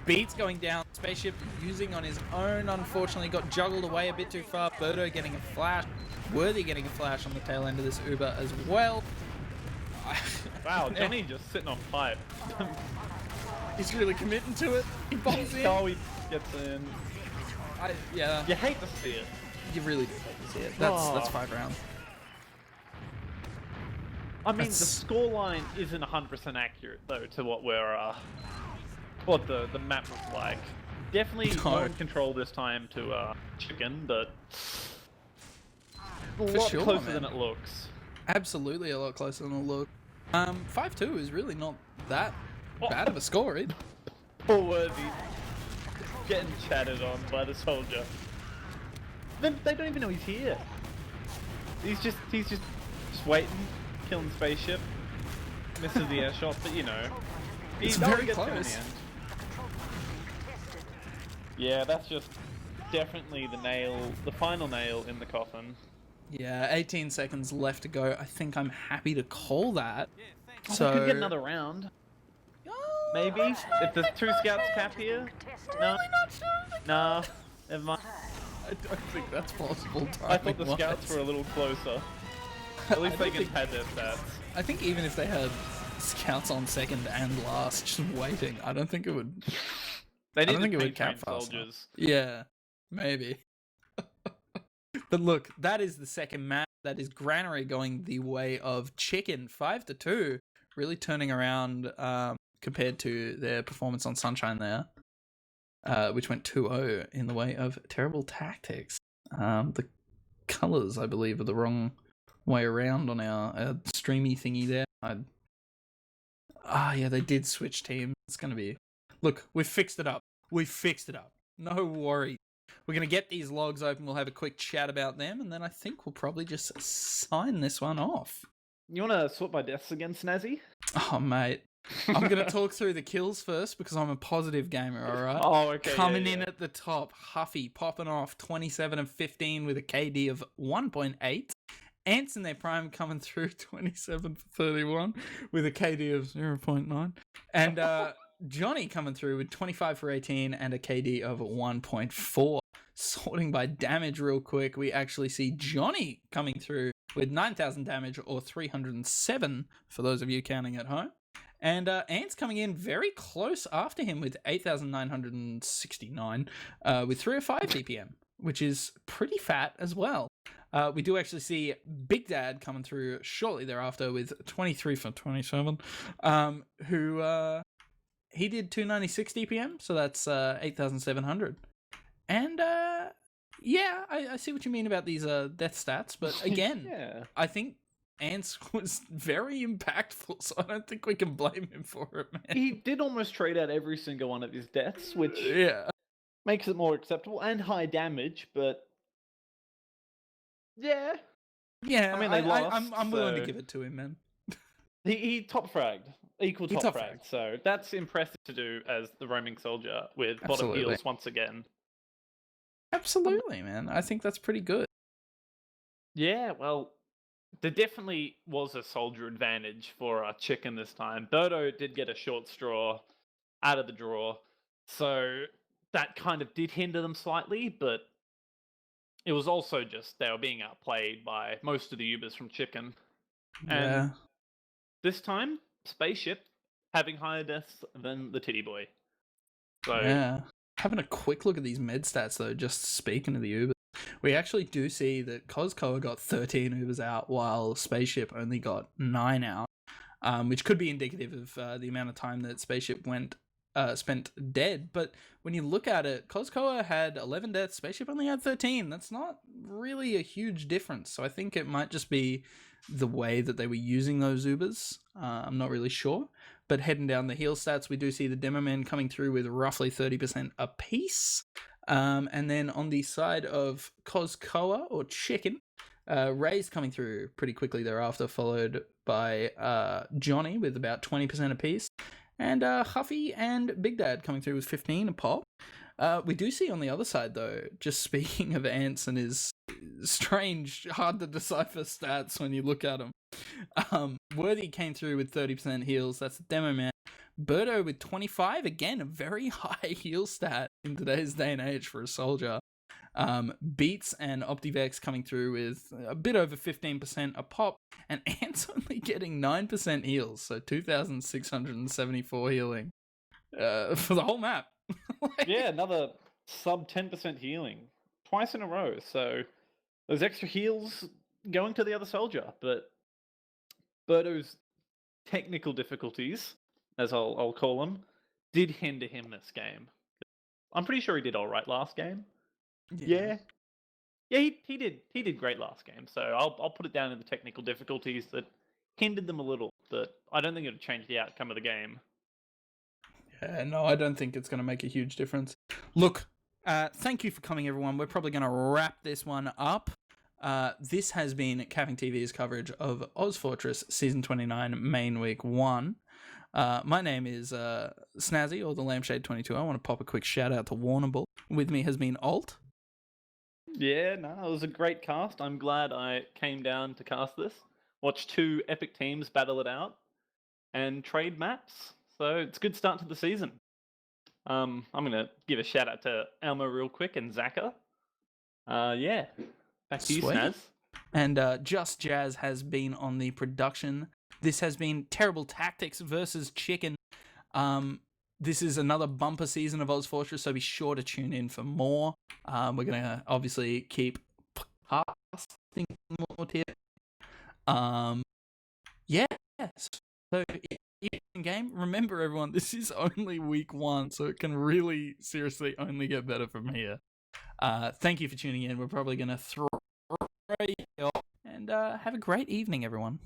S4: Beats going down. Spaceship using on his own. Unfortunately, got juggled away a bit too far. Birdo getting a flash. Worthy getting a flash on the tail end of this Uber as well.
S2: Wow, Johnny just sitting on pipe.
S4: He's really committing to it. He bombs in.
S2: Oh, he gets in.
S4: Yeah,
S2: You hate to see it.
S4: you really do hate to see it. That's
S2: Oh.
S4: 5 rounds.
S2: I mean,
S4: That's-
S2: the scoreline isn't 100% accurate, though, to what we're, what the map was like. Definitely
S4: No.
S2: more in control this time to, Chicken, but... A
S4: For
S2: lot
S4: sure,
S2: closer
S4: man.
S2: than it looks.
S4: Absolutely a lot closer than it looked. 5-2 is really not that
S2: Oh.
S4: bad of a score, either.
S2: Poor Worthy. Getting chatted on by the soldier. They don't even know he's here. He's just Just waiting, killing spaceship. Misses the air shot, but you know.
S4: It's
S2: He
S4: very
S2: gets him in
S4: close.
S2: the end. Yeah, that's just definitely the final nail in the coffin.
S4: Yeah, 18 seconds left to go. I think I'm happy to call that.
S2: Oh,
S4: So
S2: we could get another round. Maybe? If there's 2 scouts cap here? No? Nah, never mind.
S4: I don't think that's possible.
S2: I thought the
S4: timing-wise.
S2: scouts were a little closer. At least they can pad their stats.
S4: I think even if they had scouts on second and last, just waiting, I don't think it would.
S2: They
S4: I
S2: need
S4: don't think
S2: to
S4: it would
S2: paint
S4: cap fast enough.
S2: soldiers.
S4: Yeah, maybe. But look, that is the second match. That is Granary going the way of Chicken, 5-2, really turning around compared to their performance on Sunshine there, which went 2-0 in the way of Terrible Tactics. The colours, I believe, are the wrong way around on our streamy thingy there. Yeah, they did switch teams. It's going to be... Look, we've fixed it up. We've fixed it up. No worries. We're going to get these logs open. We'll have a quick chat about them, and then I think we'll probably just sign this one off.
S2: You want to swap by deaths again, Snazzy?
S4: Oh, mate. I'm going to talk through the kills first because I'm a positive gamer, all right?
S2: Oh, okay.
S4: Coming in at the top, Huffy popping off 27 and 15 with a KD of 1.8. Ants in their prime coming through 27 for 31 with a KD of 0.9. And Johnny coming through with 25 for 18 and a KD of 1.4. Sorting by damage real quick, we actually see Johnny coming through with 9,000 damage or 307 for those of you counting at home. And Ants coming in very close after him with 8,969 with 305 DPM, which is pretty fat as well. We do actually see Big Dad coming through shortly thereafter with 23 for 27, who he did 296 DPM, so that's 8,700. And yeah, I see what you mean about these death stats, but again,
S2: Yeah.
S4: I think Ants was very impactful, so I don't think we can blame him for it, man.
S2: He did almost trade out every single one of his deaths, which
S4: Yeah.
S2: makes it more acceptable and high damage, but yeah.
S4: Yeah,
S2: I mean, they lost,
S4: I'm willing to
S2: so-
S4: give it to him, man.
S2: He top fragged. Equal
S4: He
S2: top
S4: top
S2: fragged. So that's impressive to do as the roaming soldier with bottom
S4: Absolutely.
S2: heals once again.
S4: Absolutely, man. I think that's pretty good.
S2: Yeah, well, there definitely was a soldier advantage for Chicken this time. Birdo did get a short straw out of the draw, so that kind of did hinder them slightly, but it was also just they were being outplayed by most of the Ubers from Chicken. And
S4: Yeah.
S2: this time, Spaceship having higher deaths than the Titty Boy. So
S4: Yeah. Having a quick look at these med stats, though, just speaking of the Ubers, we actually do see that Kozkoa got 13 Ubers out while Spaceship only got 9 out, which could be indicative of the amount of time that Spaceship spent dead. But when you look at it, Kozkoa had 11 deaths, Spaceship only had 13. That's not really a huge difference. So I think it might just be the way that they were using those Ubers. I'm not really sure. But heading down the heal stats, we do see the Demo Men coming through with roughly 30% apiece. And then on the side of Kozkoa or Chicken, Ray's coming through pretty quickly thereafter, followed by Johnny with about 20% apiece. And Huffy and Big Dad coming through with 15 a pop. We do see on the other side, though, just speaking of Ants and his strange, hard to decipher stats when you look at them. Worthy came through with 30% heals. That's the Demo Man. Birdo with 25. Again, a very high heal stat in today's day and age for a soldier. Beats and Optivex coming through with a bit over 15% a pop. And Ants only getting 9% heals. So 2,674 healing for the whole map.
S2: yeah, another sub 10% healing twice in a row. So those extra heals going to the other soldier, but Birdo's technical difficulties, as I'll call them, did hinder him this game. I'm pretty sure he did all right last game. Yeah, he did great last game. So I'll put it down in the technical difficulties that hindered them a little, but I don't think it'll change the outcome of the game.
S4: Yeah, no, I don't think it's going to make a huge difference. Look, thank you for coming, everyone. We're probably going to wrap this one up. This has been CappingTV's coverage of ozfortress Season 29, Main Week 1. My name is Snazzy, or the Lampshade22. I want to pop a quick shout out to Warrnambool. With me has been Alt.
S2: Yeah, no, it was a great cast. I'm glad I came down to cast this. Watch two epic teams battle it out and trade maps. So it's a good start to the season. I'm going to give a shout out to Elmo real quick and Zaka. Yeah, back to you,
S4: Sweet.
S2: Snaz.
S4: And Just Jazz has been on the production. This has been Terrible Tactics versus Chicken. This is another bumper season of ozfortress, so be sure to tune in for more. We're going to obviously keep casting more tips. Yeah. So in game, remember everyone, this is only week 1, so it can really seriously only get better from here. Thank you for tuning in. We're probably going to throw you off, and have a great evening, everyone.